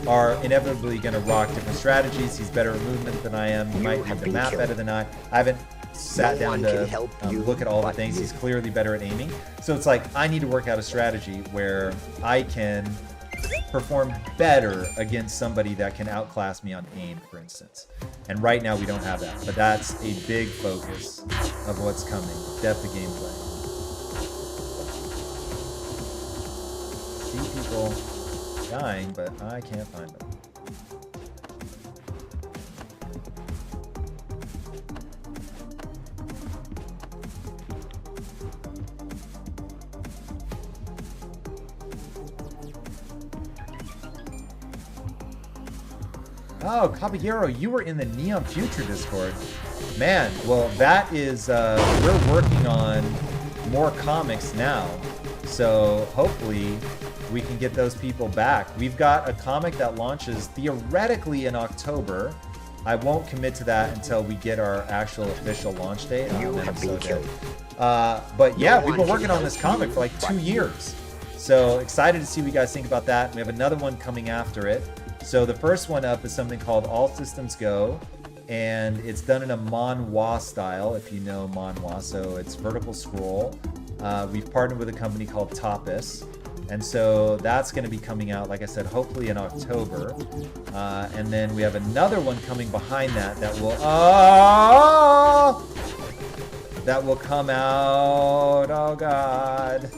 are inevitably going to rock different strategies. He's better at movement than I am. He might have the map better than I haven't sat down to look at all the things. He's clearly better at aiming. So it's like, I need to work out a strategy where I can perform better against somebody that can outclass me on aim, for instance. And right now we don't have that, but that's a big focus of what's coming. Depth of gameplay. See people dying, but I can't find them. Oh, Caballero, you were in the Neon Future Discord. Man, well, that is, we're working on more comics now. So hopefully we can get those people back. We've got a comic that launches theoretically in October. I won't commit to that until we get our actual official launch date. You have been killed. But yeah, we've been working on this comic for like 2 years. So excited to see what you guys think about that. We have another one coming after it. So the first one up is something called All Systems Go, and it's done in a manhwa style, if you know manhwa. So it's vertical scroll. We've partnered with a company called Tapas, and so that's going to be coming out, like I said, hopefully in October. And then we have another one coming behind that that will come out. Oh God.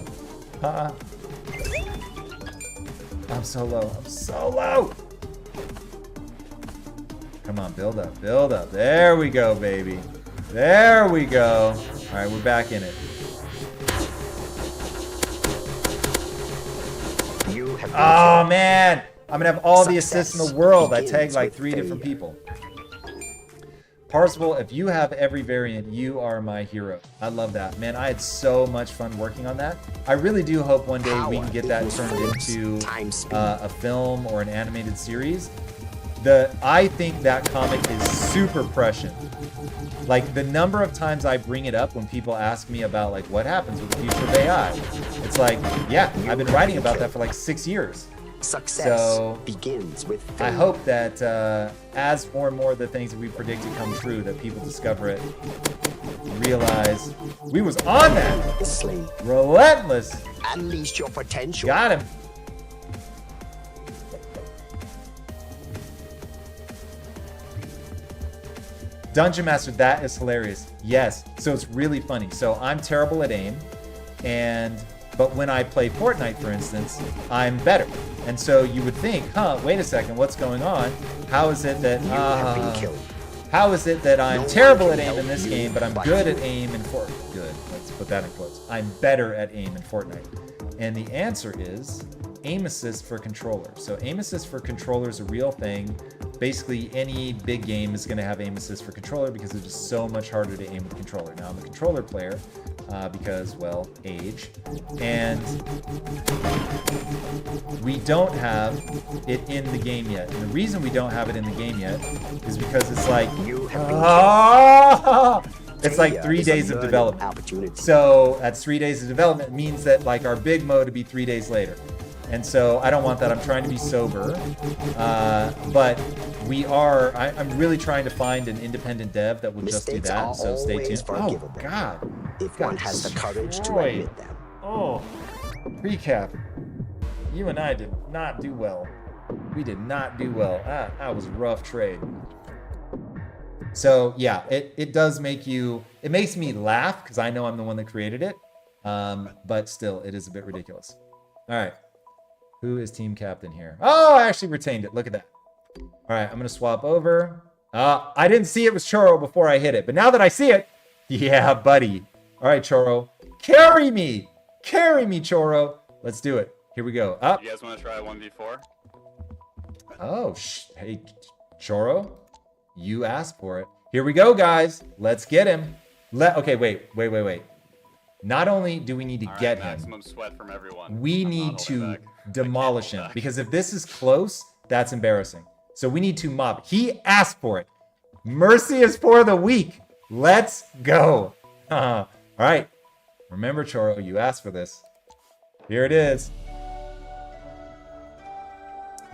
I'm so low. I'm so low. Come on, build up, build up. There we go, baby. There we go. All right, we're back in it. Oh, man. I'm going to have all the assists in the world. I tagged like 3 different people. Parsable, if you have every variant, you are my hero. I love that. Man, I had so much fun working on that. I really do hope one day we can get that turned into a film or an animated series. I think that comic is super prescient. Like the number of times I bring it up when people ask me about like what happens with the future of AI. It's like, yeah, I've been writing about that for like 6 years. Success begins with faith. I hope that as more and more of the things that we predicted come true, that people discover it, realize we was on that. Relentless. Unleash your potential. Got him. Dungeon Master, that is hilarious. Yes, so it's really funny. So I'm terrible at aim, but when I play Fortnite, for instance, I'm better. And so you would think, huh, wait a second, what's going on? How is it that I'm terrible at aim in this game, but I'm good at aim in Fortnite? Good, let's put that in quotes. I'm better at aim in Fortnite. And the answer is aim assist for controller. So aim assist for controller is a real thing. Basically, any big game is going to have aim assist for controller because it's just so much harder to aim with controller. Now, I'm a controller player because, well, age. And we don't have it in the game yet. And the reason we don't have it in the game yet is because it's like, it's like 3 days of development. So that's 3 days of development means that like our big mode would be 3 days later. And so I don't want that. I'm trying to be sober. But I'm really trying to find an independent dev that will just do that. So stay tuned. Oh, God. If one has the courage to admit them. Oh, recap. You and I did not do well. We did not do well. That was a rough trade. So yeah, it does make it makes me laugh because I know I'm the one that created it. But still, it is a bit ridiculous. All right. Who is team captain here? Oh, I actually retained it. Look at that. All right, I'm going to swap over. I didn't see it was Choro before I hit it, but now that I see it, yeah, buddy. All right, Choro. Carry me. Carry me, Choro. Let's do it. Here we go. Up. You guys want to try 1v4? Oh, hey, Choro. You asked for it. Here we go, guys. Let's get him. Okay, wait. Not only do we need to get him, maximum sweat from everyone. We need to demolish him because if this is close, that's embarrassing. So we need to mob. He asked for it. Mercy is for the weak. Let's go. All right. Remember, Choro, you asked for this. Here it is.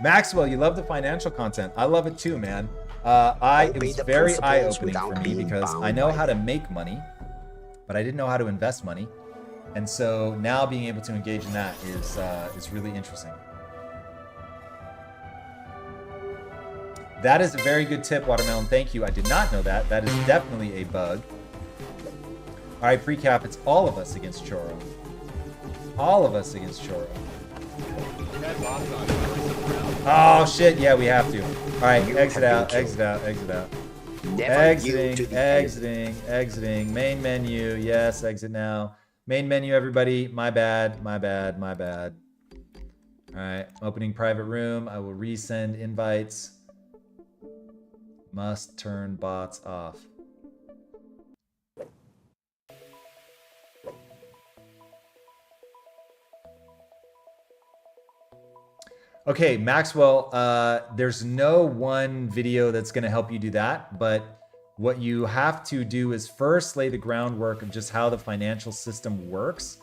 Maxwell, you love the financial content. I love it too, man. It was very eye-opening for me because I know how to make money, but I didn't know how to invest money. And so now being able to engage in that is really interesting. That is a very good tip, Watermelon. Thank you. I did not know that. That is definitely a bug. All right, pre-cap. It's all of us against Choro. All of us against Choro. Oh, shit. Yeah, we have to. All right, exit out, exit out, exit out. Exiting. Main menu. Yes, exit now. Main menu, everybody. My bad. All right, opening private room. I will resend invites. Must turn bots off. Okay, Maxwell, there's no one video that's going to help you do that, but what you have to do is first lay the groundwork of just how the financial system works.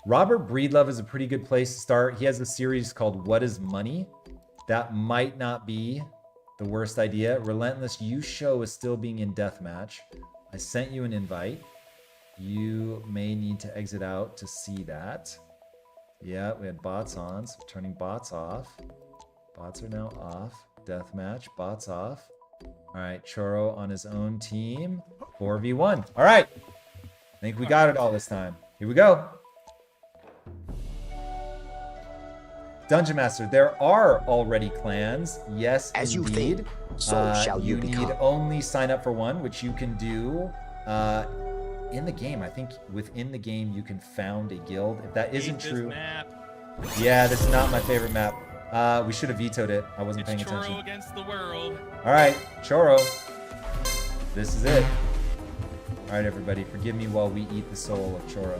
Robert Breedlove is a pretty good place to start. He has a series called What is Money? That might not be the worst idea. Relentless, you show is still being in deathmatch. I sent you an invite. You may need to exit out to see that. Yeah, we had bots on, so turning bots off. Bots are now off. Deathmatch, bots off. All right, Choro on his own team. 4v1. All right. I think we got it all this time. Here we go. Dungeon Master, there are already clans. Yes, as indeed. You think, so shall you become. Need only sign up for one, which you can do in the game. I think within the game you can found a guild. If that isn't true. Yeah, this is not my favorite map. We should have vetoed it. I wasn't paying attention. Choro against the world. All right, Choro. This is it. All right, everybody, forgive me while we eat the soul of Choro.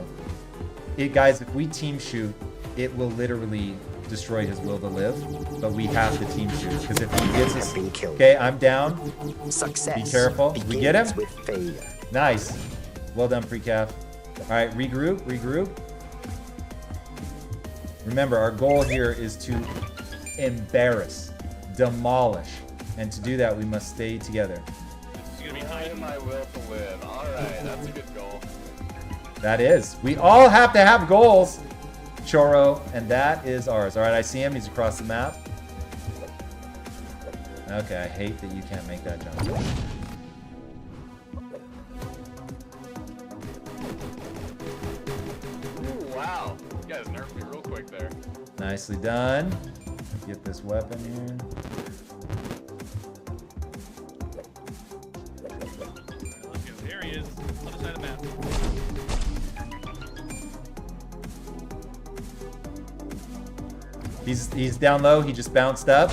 Guys, if we team shoot, it will literally destroy his will to live, but we have to team shoot because if he gets us, Been killed. okay, I'm down. Success. Be careful. We get him? begins with failure. Nice. Well done, Precaf. All right, regroup. Remember, our goal here is to embarrass, demolish, and to do that, we must stay together. Hide my will to live. All right, that's a good goal. That is. We all have to have goals, Choro, and that is ours. All right, I see him. He's across the map. Okay, I hate that you can't make that jump. Ooh, wow. You guys nerfed me real quick there. Nicely done. Get this weapon here. There he is. Other side of the map. He's down low. He just bounced up.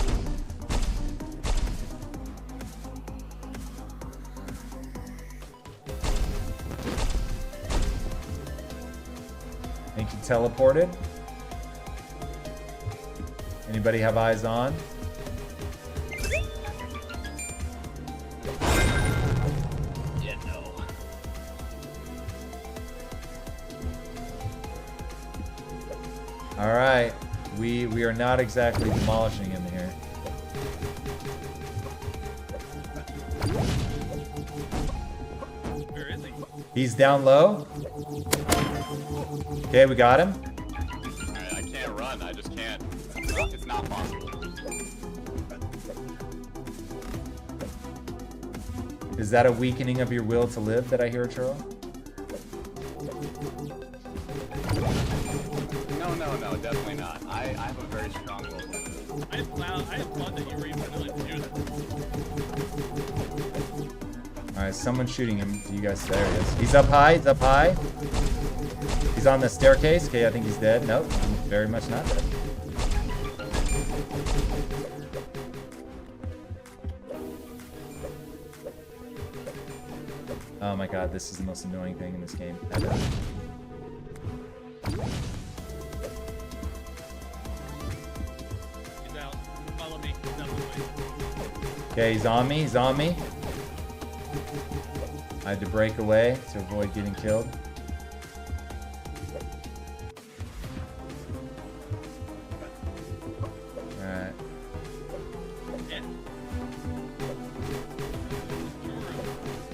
I think he teleported. Anybody have eyes on? Yeah, no. All right. We are not exactly demolishing him here. Where is he? He's down low. Okay, we got him. Alright, I can't run. I just can't. It's not possible. Is that a weakening of your will to live that I hear, Churro? No, definitely not. I have a very strong will to live. I thought that you were even willing to do that. All right, someone's shooting him. Do you guys? There he is. He's up high. He's up high. He's on the staircase. Okay, I think he's dead. Nope, very much not dead. Oh my god, this is the most annoying thing in this game ever. He's out. Follow me. He's out the way. Okay, he's on me. He's on me. I had to break away to avoid getting killed. Alright. Yeah.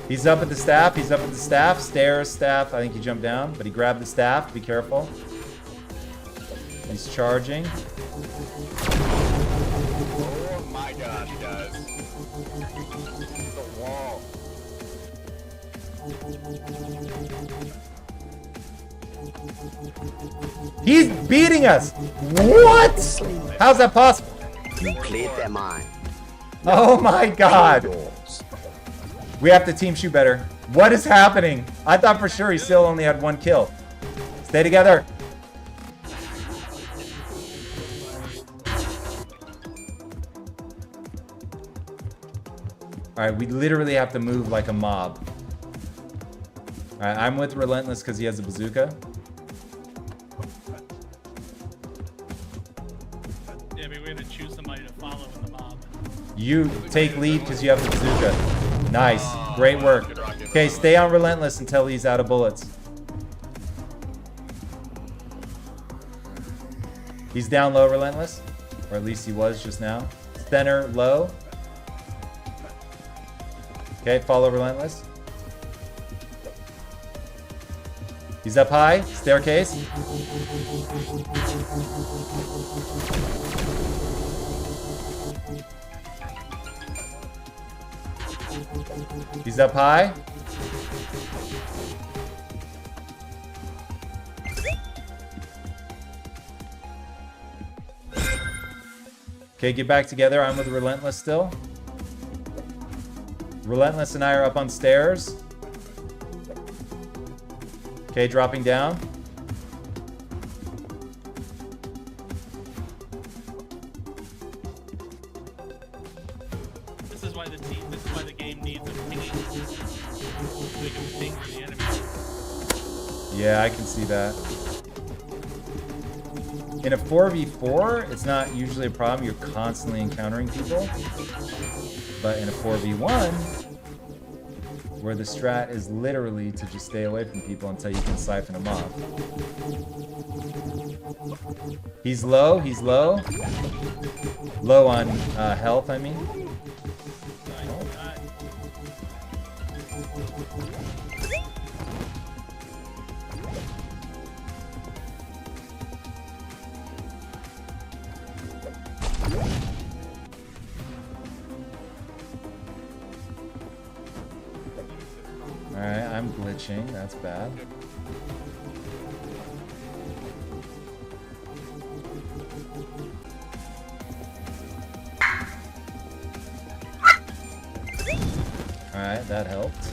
He's up at the staff. He's up at the staff. Stairs, staff. I think he jumped down, but he grabbed the staff. Be careful. He's charging. Oh my gosh, guys. The wall. He's beating us! What? How's that possible? You cleared their mind. Oh my god! Yours. We have to team shoot better. What is happening? I thought for sure he still only had one kill. Stay together. Alright, we literally have to move like a mob. Alright, I'm with Relentless because he has a bazooka. Yeah, but we have to choose somebody to follow in the mob. You take lead because you have the bazooka. Nice. Great work. Okay, stay on Relentless until he's out of bullets. He's down low, Relentless. Or at least he was just now. Center low. Okay, follow Relentless. He's up high. Staircase. He's up high. Okay, get back together. I'm with Relentless still. Relentless and I are up on stairs. Okay, dropping down. This is why the game needs a pinging. So we can ping for the enemy. Yeah, I can see that. In a 4v4, it's not usually a problem. You're constantly encountering people. But in a 4v1, where the strat is literally to just stay away from people until you can siphon them off. He's low, he's low. Low on health, I mean. Alright, I'm glitching. That's bad. Alright, that helped.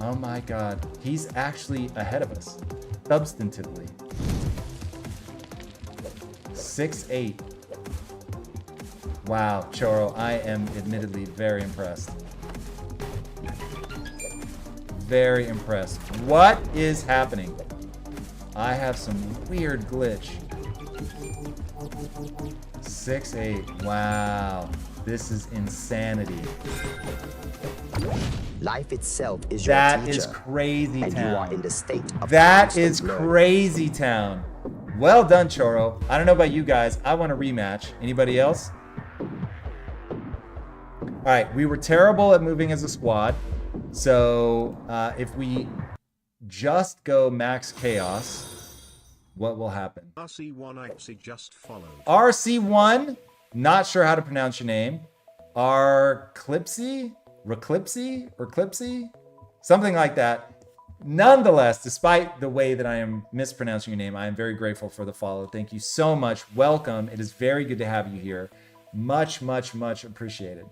Oh my god. He's actually ahead of us. Substantively. 6'8". Wow, Choro, I am admittedly very impressed. Very impressed. What is happening? I have some weird glitch. 6'8". Wow. This is insanity. Life itself is your That teacher. is crazy and town. you are in the state of That is constant learning. crazy town. Well done, Choro. I don't know about you guys. I want a rematch. Anybody else? All right, we were terrible at moving as a squad. So if we just go max chaos, what will happen? RC1 actually just followed. RC1, not sure how to pronounce your name. Reclipsy, something like that. Nonetheless, despite the way that I am mispronouncing your name, I am very grateful for the follow. Thank you so much. Welcome. It is very good to have you here. Much, much, much appreciated.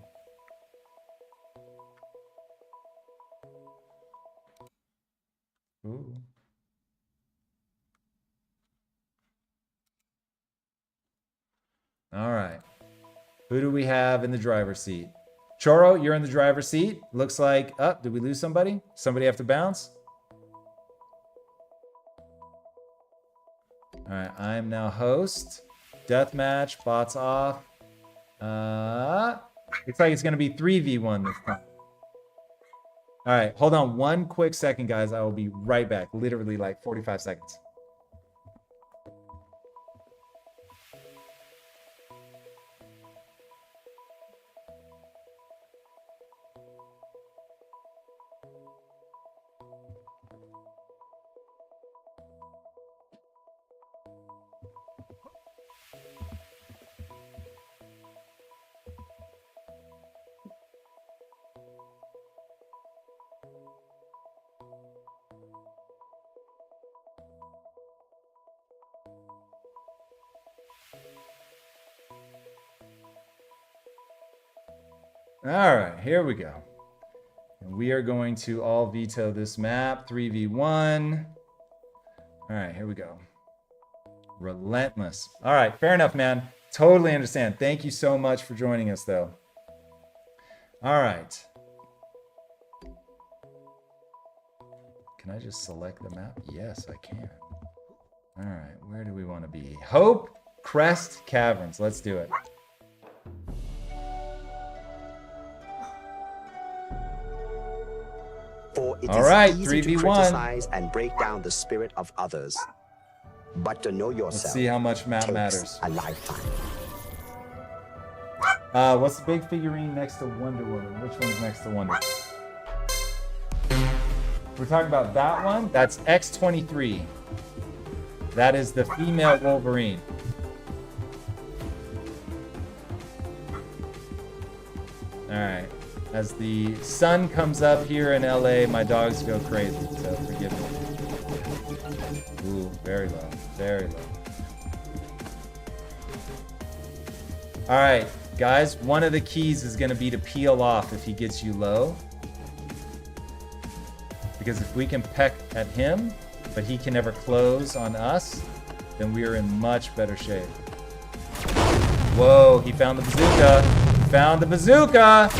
Ooh. All right. Who do we have in the driver's seat? Choro, you're in the driver's seat. Looks like, did we lose somebody? Somebody have to bounce? All right, I am now host. Deathmatch, bots off. Looks like it's going to be 3v1 this time. All right, hold on one quick second, guys. I will be right back. Literally like 45 seconds. All right, here we go. And we are going to all veto this map, 3v1. All right, here we go. Relentless. All right, fair enough, man. Totally understand. Thank you so much for joining us, though. All right. Can I just select the map? Yes, I can. All right, where do we want to be? Hope Crest Caverns. Let's do it. For it All is right, easy to 3v1. criticize and break down the spirit of others. But to know yourself Let's see how much map takes matters. a lifetime. What's the big figurine next to Wonder Woman? Which one's next to Wonder Woman? We're talking about that one. That's X-23. That is the female Wolverine. All right. As the sun comes up here in LA, my dogs go crazy, so forgive me. Ooh, very low, very low. All right, guys, one of the keys is gonna be to peel off if he gets you low. Because if we can peck at him, but he can never close on us, then we are in much better shape. Whoa, he found the bazooka. Found the bazooka.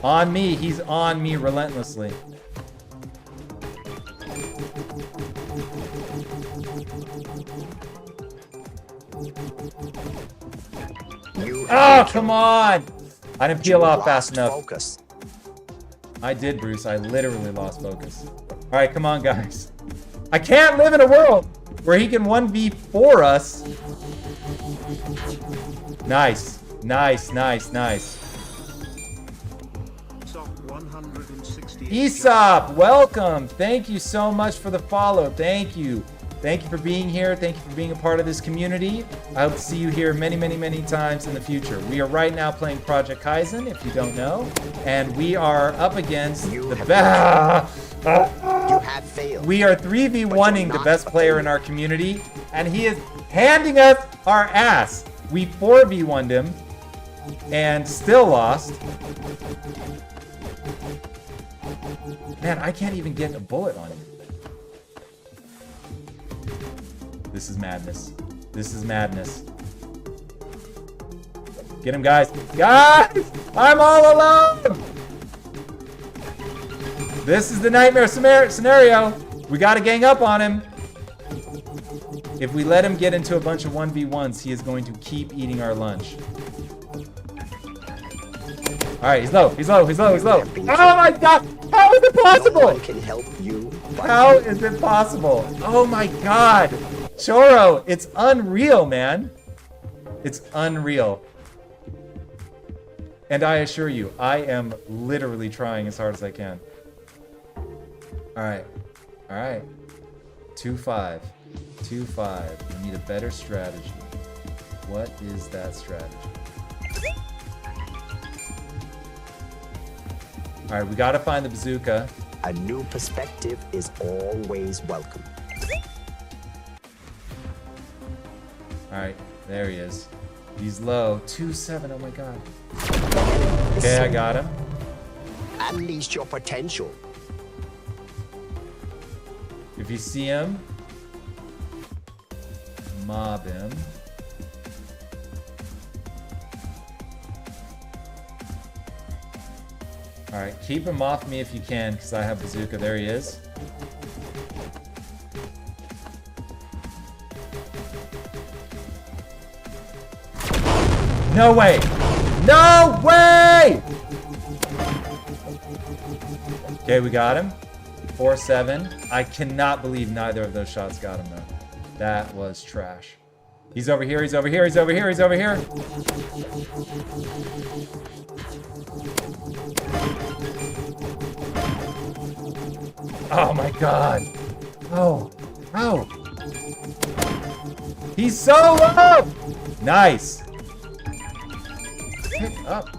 On me. He's on me relentlessly. Oh, come on! I didn't peel off fast enough. Focus. I did, Bruce. I literally lost focus. All right, come on, guys. I can't live in a world where he can 1v4 us. Nice. Nice, nice, nice. Aesop, welcome. Thank you so much for the follow. Thank you. Thank you for being here. Thank you for being a part of this community. I hope to see you here many, many, many times in the future. We are right now playing Project Kyzen, if you don't know. And we are up against the best. You have failed. We are 3v1ing the best player in our community, and he is handing us our ass. We 4v1'd him and still lost. Man, I can't even get a bullet on him. This is madness. This is madness. Get him, guys. Guys! I'm all alone! This is the nightmare scenario. We gotta gang up on him. If we let him get into a bunch of 1v1s, he is going to keep eating our lunch. Alright, he's low. He's low. He's low. He's low. Oh my god! How is it possible? No one can help you. How is it possible? Oh my god! Choro, it's unreal, man. It's unreal. And I assure you, I am literally trying as hard as I can. Alright. Alright. 2-5. 2-5. We need a better strategy. What is that strategy? Alright, we gotta find the bazooka. A new perspective is always welcome. Alright, there he is. He's low. 2-7, oh my god. Okay, I got him. Unleash your potential. If you see him, mob him. Alright, keep him off me if you can, because I have bazooka. There he is. No way! No way! Okay, we got him. 4-7. I cannot believe neither of those shots got him, though. That was trash. He's over here, he's over here, he's over here, he's over here. Oh my god. Oh. Oh. He's so low! Nice. Pick up.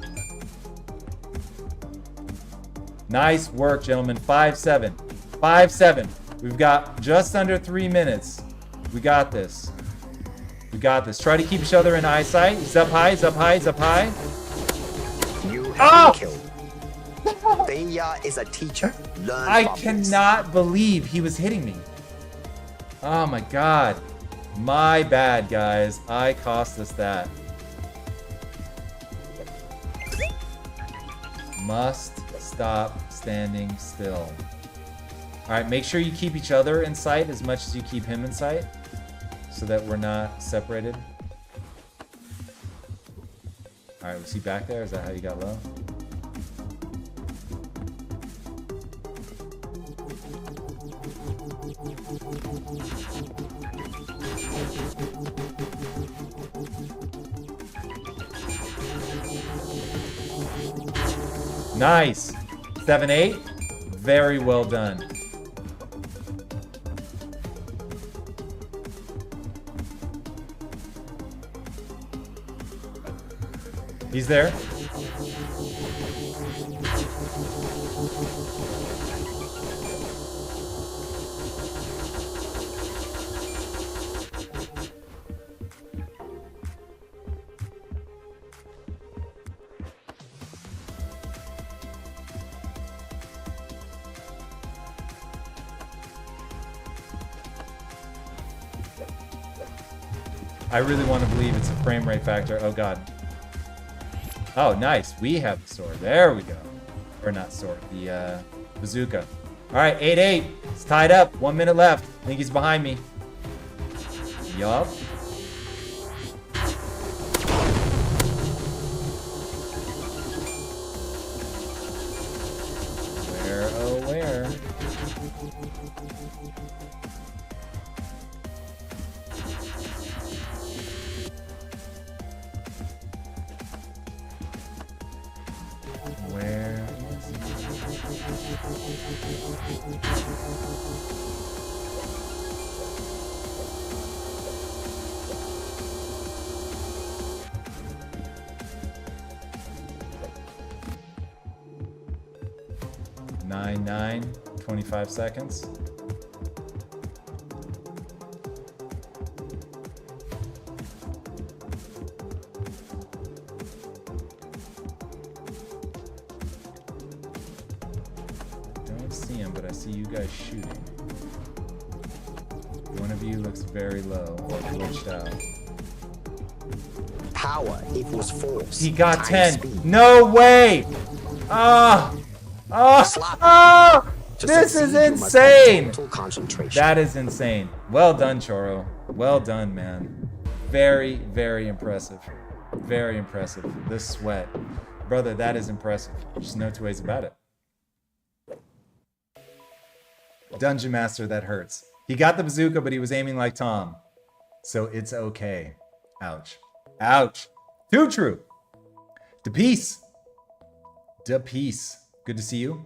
Nice work, gentlemen. 5-7. 5-7. We've got just under 3 minutes. We got this. We got this. Try to keep each other in eyesight. He's up high, he's up high, he's up high. You have been killed. Failure is a teacher. Learn I from this. cannot believe he was hitting me. Oh my god. My bad, guys. I cost us that. Must stop standing still. Alright, make sure you keep each other in sight as much as you keep him in sight, so that we're not separated. Alright, was he back there? Is that how you got low? Nice. 7-8. Very well done. He's there. I really want to believe it's a frame rate factor. Oh god. Oh, nice. We have the sword. There we go. Or not sword, the bazooka. All right, 8-8. It's tied up. 1 minute left. I think he's behind me. Yup. Where, oh where? Where is he? 9-9, 25 seconds. Don't see him, but I see you guys shooting. One of you looks very low or glitched out. Power equals force. He got times 10. speed. No way! Ah! Slap. Ah! To This succeed, is you must have insane! total concentration. That is insane. Well done, Choro. Well done, man. Very, very impressive. Very impressive. The sweat. Brother, that is impressive. There's no two ways about it. Dungeon Master, that hurts. He got the bazooka, but he was aiming like Tom. So it's okay. Ouch. Ouch. Too true. De peace. De peace. Good to see you.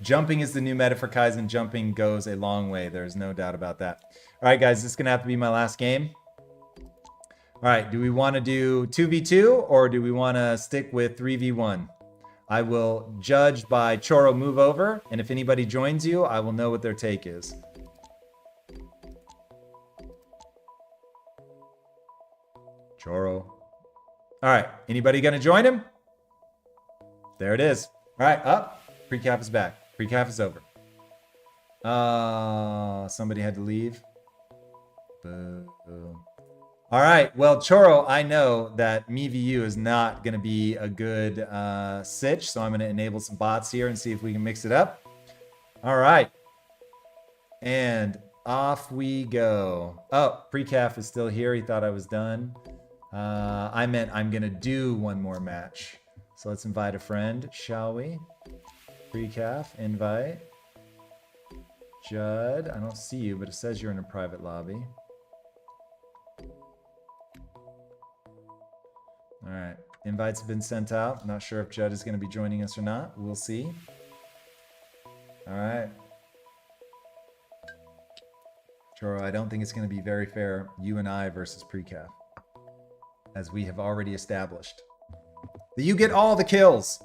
Jumping is the new meta for Kyzen. Jumping goes a long way. There's no doubt about that. All right, guys, this is going to have to be my last game. All right, do we want to do 2v2 or do we want to stick with 3v1? I will judge by Choro move over, and if anybody joins you, I will know what their take is. Choro. All right, anybody going to join him? There it is. All right, up. Pre-cap is back. Pre-cap is over. Somebody had to leave. Boo. All right. Well, Choro, I know that MeVU is not going to be a good sitch, so I'm going to enable some bots here and see if we can mix it up. All right. And off we go. Oh, Precaf is still here. He thought I was done. I meant I'm going to do one more match. So let's invite a friend, shall we? Precaf, invite. Judd, I don't see you, but it says you're in a private lobby. All right, invites have been sent out. Not sure if Judd is going to be joining us or not. We'll see. All right. Choro, I don't think it's going to be very fair, you and I versus Precaf, as we have already established that you get all the kills.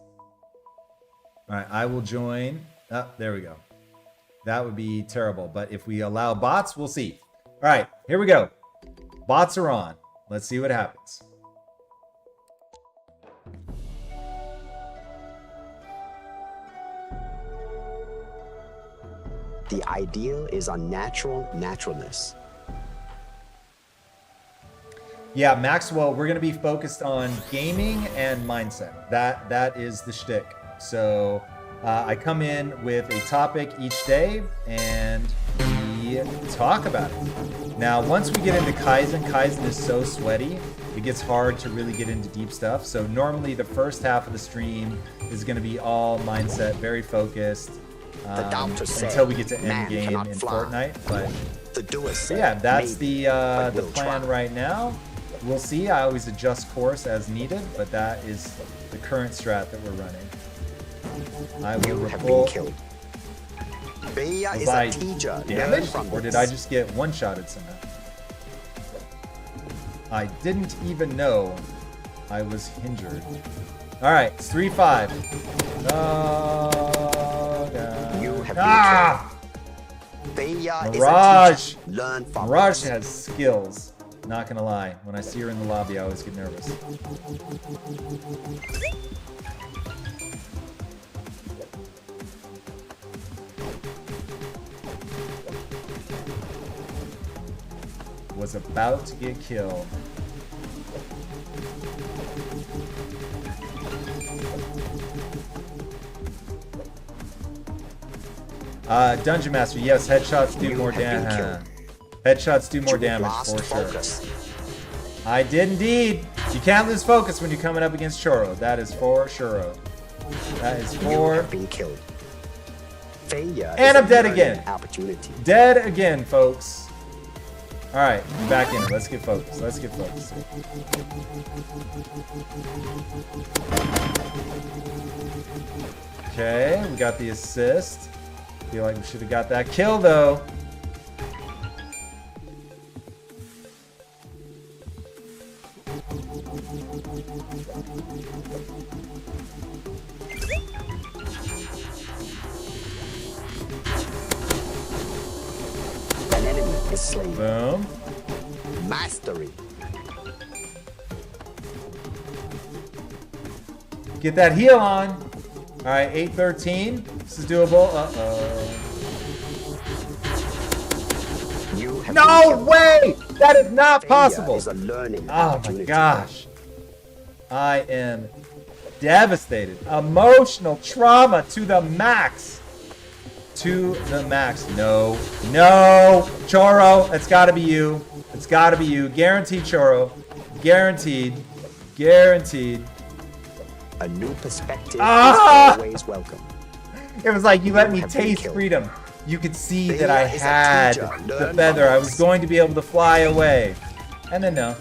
All right, I will join. Oh, there we go. That would be terrible, but if we allow bots, we'll see. All right, here we go. Bots are on. Let's see what happens. The ideal is unnatural naturalness. Yeah, Maxwell, we're going to be focused on gaming and mindset. That is the shtick. So I come in with a topic each day and we talk about it. Now, once we get into Kyzen is so sweaty, it gets hard to really get into deep stuff. So normally the first half of the stream is going to be all mindset, very focused. Until we get to end game in Fortnite, but yeah, that's the plan right now. We'll see. I always adjust course as needed, but that is the current strat that we're running. I will report. Was I damaged, or did I just get one-shotted somehow? I didn't even know I was injured. All right, it's 3-5. Oh, God. You have Mirage! Learn from Mirage has skills. Not gonna lie. When I see her in the lobby, I always get nervous. Was about to get killed. Dungeon Master, yes, headshots do more damage. Headshots do more damage for sure. Focus. I did indeed. You can't lose focus when you're coming up against Choro. That is for sure. That is You for... have been killed. Failure And is I'm a dead learning again. Opportunity. Dead again, folks. All right, I'm back in it. Let's get focused. Let's get focused. Okay, we got the assist. Feel like we should have got that kill though. An enemy is slain. Boom. Mastery. Get that heal on. All right, 813. This is doable. Uh-oh. You have No been killed. way! That is not Failure possible. is a learning Oh my opportunity. gosh. I am devastated. Emotional trauma to the max. To the max. No. No. Choro, it's got to be you. It's got to be you. Guaranteed, Choro. Guaranteed. Guaranteed. A new perspective Ah! is always welcome. It was like you let me have been taste killed. freedom. You could see Failure that I is a had teacher. the Learn feather. from I was this. going to be able to fly away. And then no.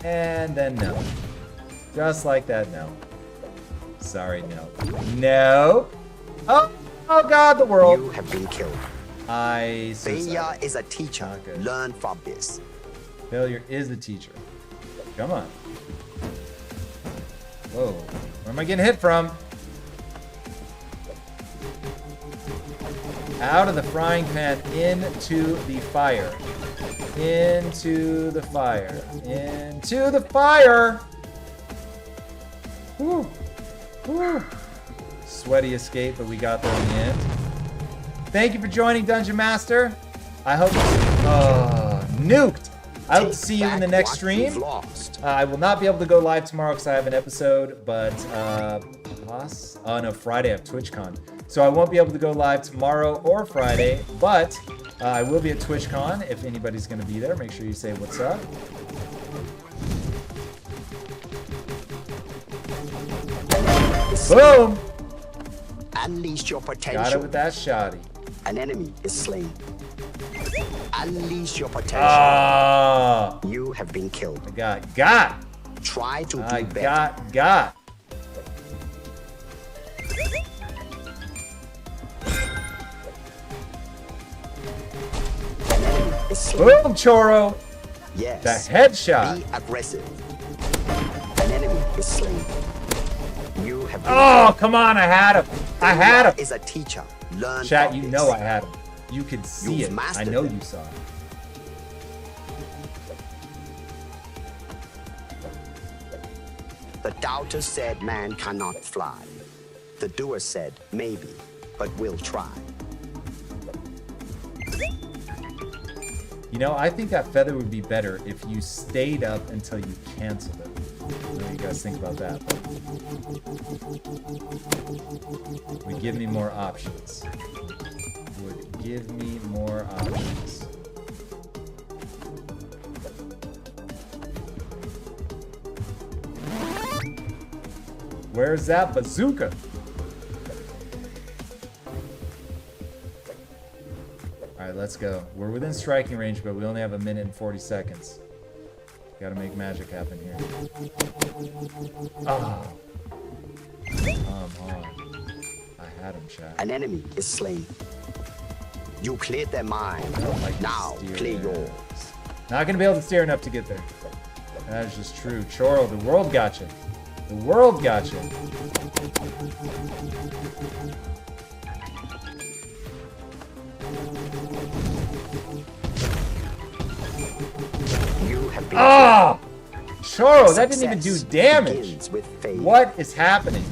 And then no. Just like that, no. Sorry, no. No. Oh, oh God, the You world. have been killed. I Failure suicide. is a teacher. Not good. Learn from this. Failure is the teacher. Come on. Whoa. Where am I getting hit from? Out of the frying pan into the fire. Into the fire. Into the fire. Whew. Whew. Sweaty escape, but we got there in the end. Thank you for joining, Dungeon Master. I hope nuked. I will Take see you in the back next what stream. you've lost. I will not be able to go live tomorrow because I have an episode, but no, Friday I have TwitchCon. So I won't be able to go live tomorrow or Friday, but I will be at TwitchCon if anybody's going to be there. Make sure you say what's up. Boom! Unleash your potential. Got it with that shotty. An enemy is slain. Unleash your potential. Ah! You have been killed. I got. Try to do I better. got. An enemy is slain. Boom, Choro! Yes. The headshot. Be aggressive. An enemy is slain. You have been Oh, come on, I had him. I had him. Is a teacher. Learn Chat, from you this. know I had him. You could see You've it. I mastered know it. you saw it. The doubter said man cannot fly. The doer said maybe, but we'll try. You know, I think that feather would be better if you stayed up until you canceled it. What do you guys think about that? Would give me more options. Would give me more options. Where's that bazooka? Alright, let's go. We're within striking range, but we only have 1 minute and 40 seconds. Gotta make magic happen here. Oh. Come on. I had him, chat. An enemy is slain. You cleared their mind. I don't like Now steer clear there. yours. Not gonna be able to steer enough to get there. That is just true. Choro, the world got you. The world got you. You have been Ah! Choro, that didn't even do Success damage. begins with failure. What is happening?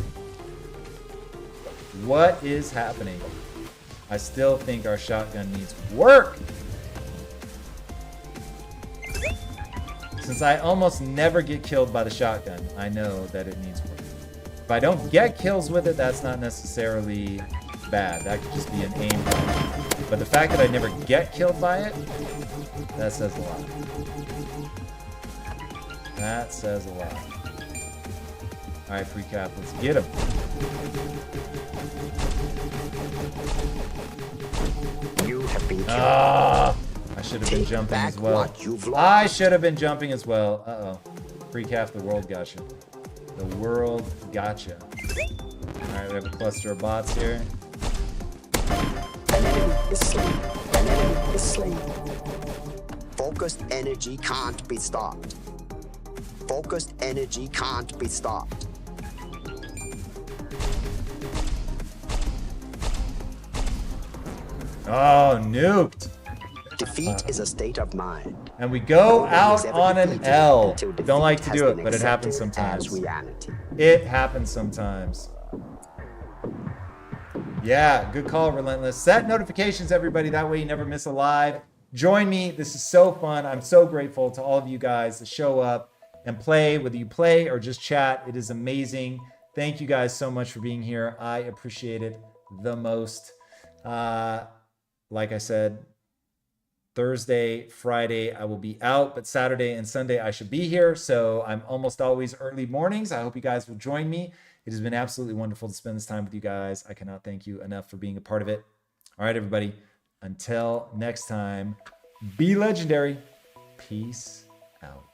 What is happening? I still think our shotgun needs work. Since I almost never get killed by the shotgun, I know that it needs work. If I don't get kills with it, that's not necessarily bad. That could just be an aim problem. But the fact that I never get killed by it, that says a lot. That says a lot. All right, free cap, let's get him. You have been killed. Ah, I should have been Take jumping back as well. what you've I lost. should have been jumping as well. Uh-oh. Free cap, the world gotcha. The world gotcha. All right, we have a cluster of bots here. An enemy is slain. An enemy is slain. Focused energy can't be stopped. Focused energy can't be stopped. Oh, nuked. Defeat is a state of mind. And we go No one out is ever on an defeated L. until defeat Don't like to has do it, been but it happens accepted sometimes. as reality. It happens sometimes. Yeah, good call, Relentless. Set notifications, everybody. That way you never miss a live. Join me. This is so fun. I'm so grateful to all of you guys that show up and play, whether you play or just chat. It is amazing. Thank you guys so much for being here. I appreciate it the most. Like I said, Thursday, Friday, I will be out, but Saturday and Sunday, I should be here. So I'm almost always early mornings. I hope you guys will join me. It has been absolutely wonderful to spend this time with you guys. I cannot thank you enough for being a part of it. All right, everybody. Until next time, be legendary. Peace out.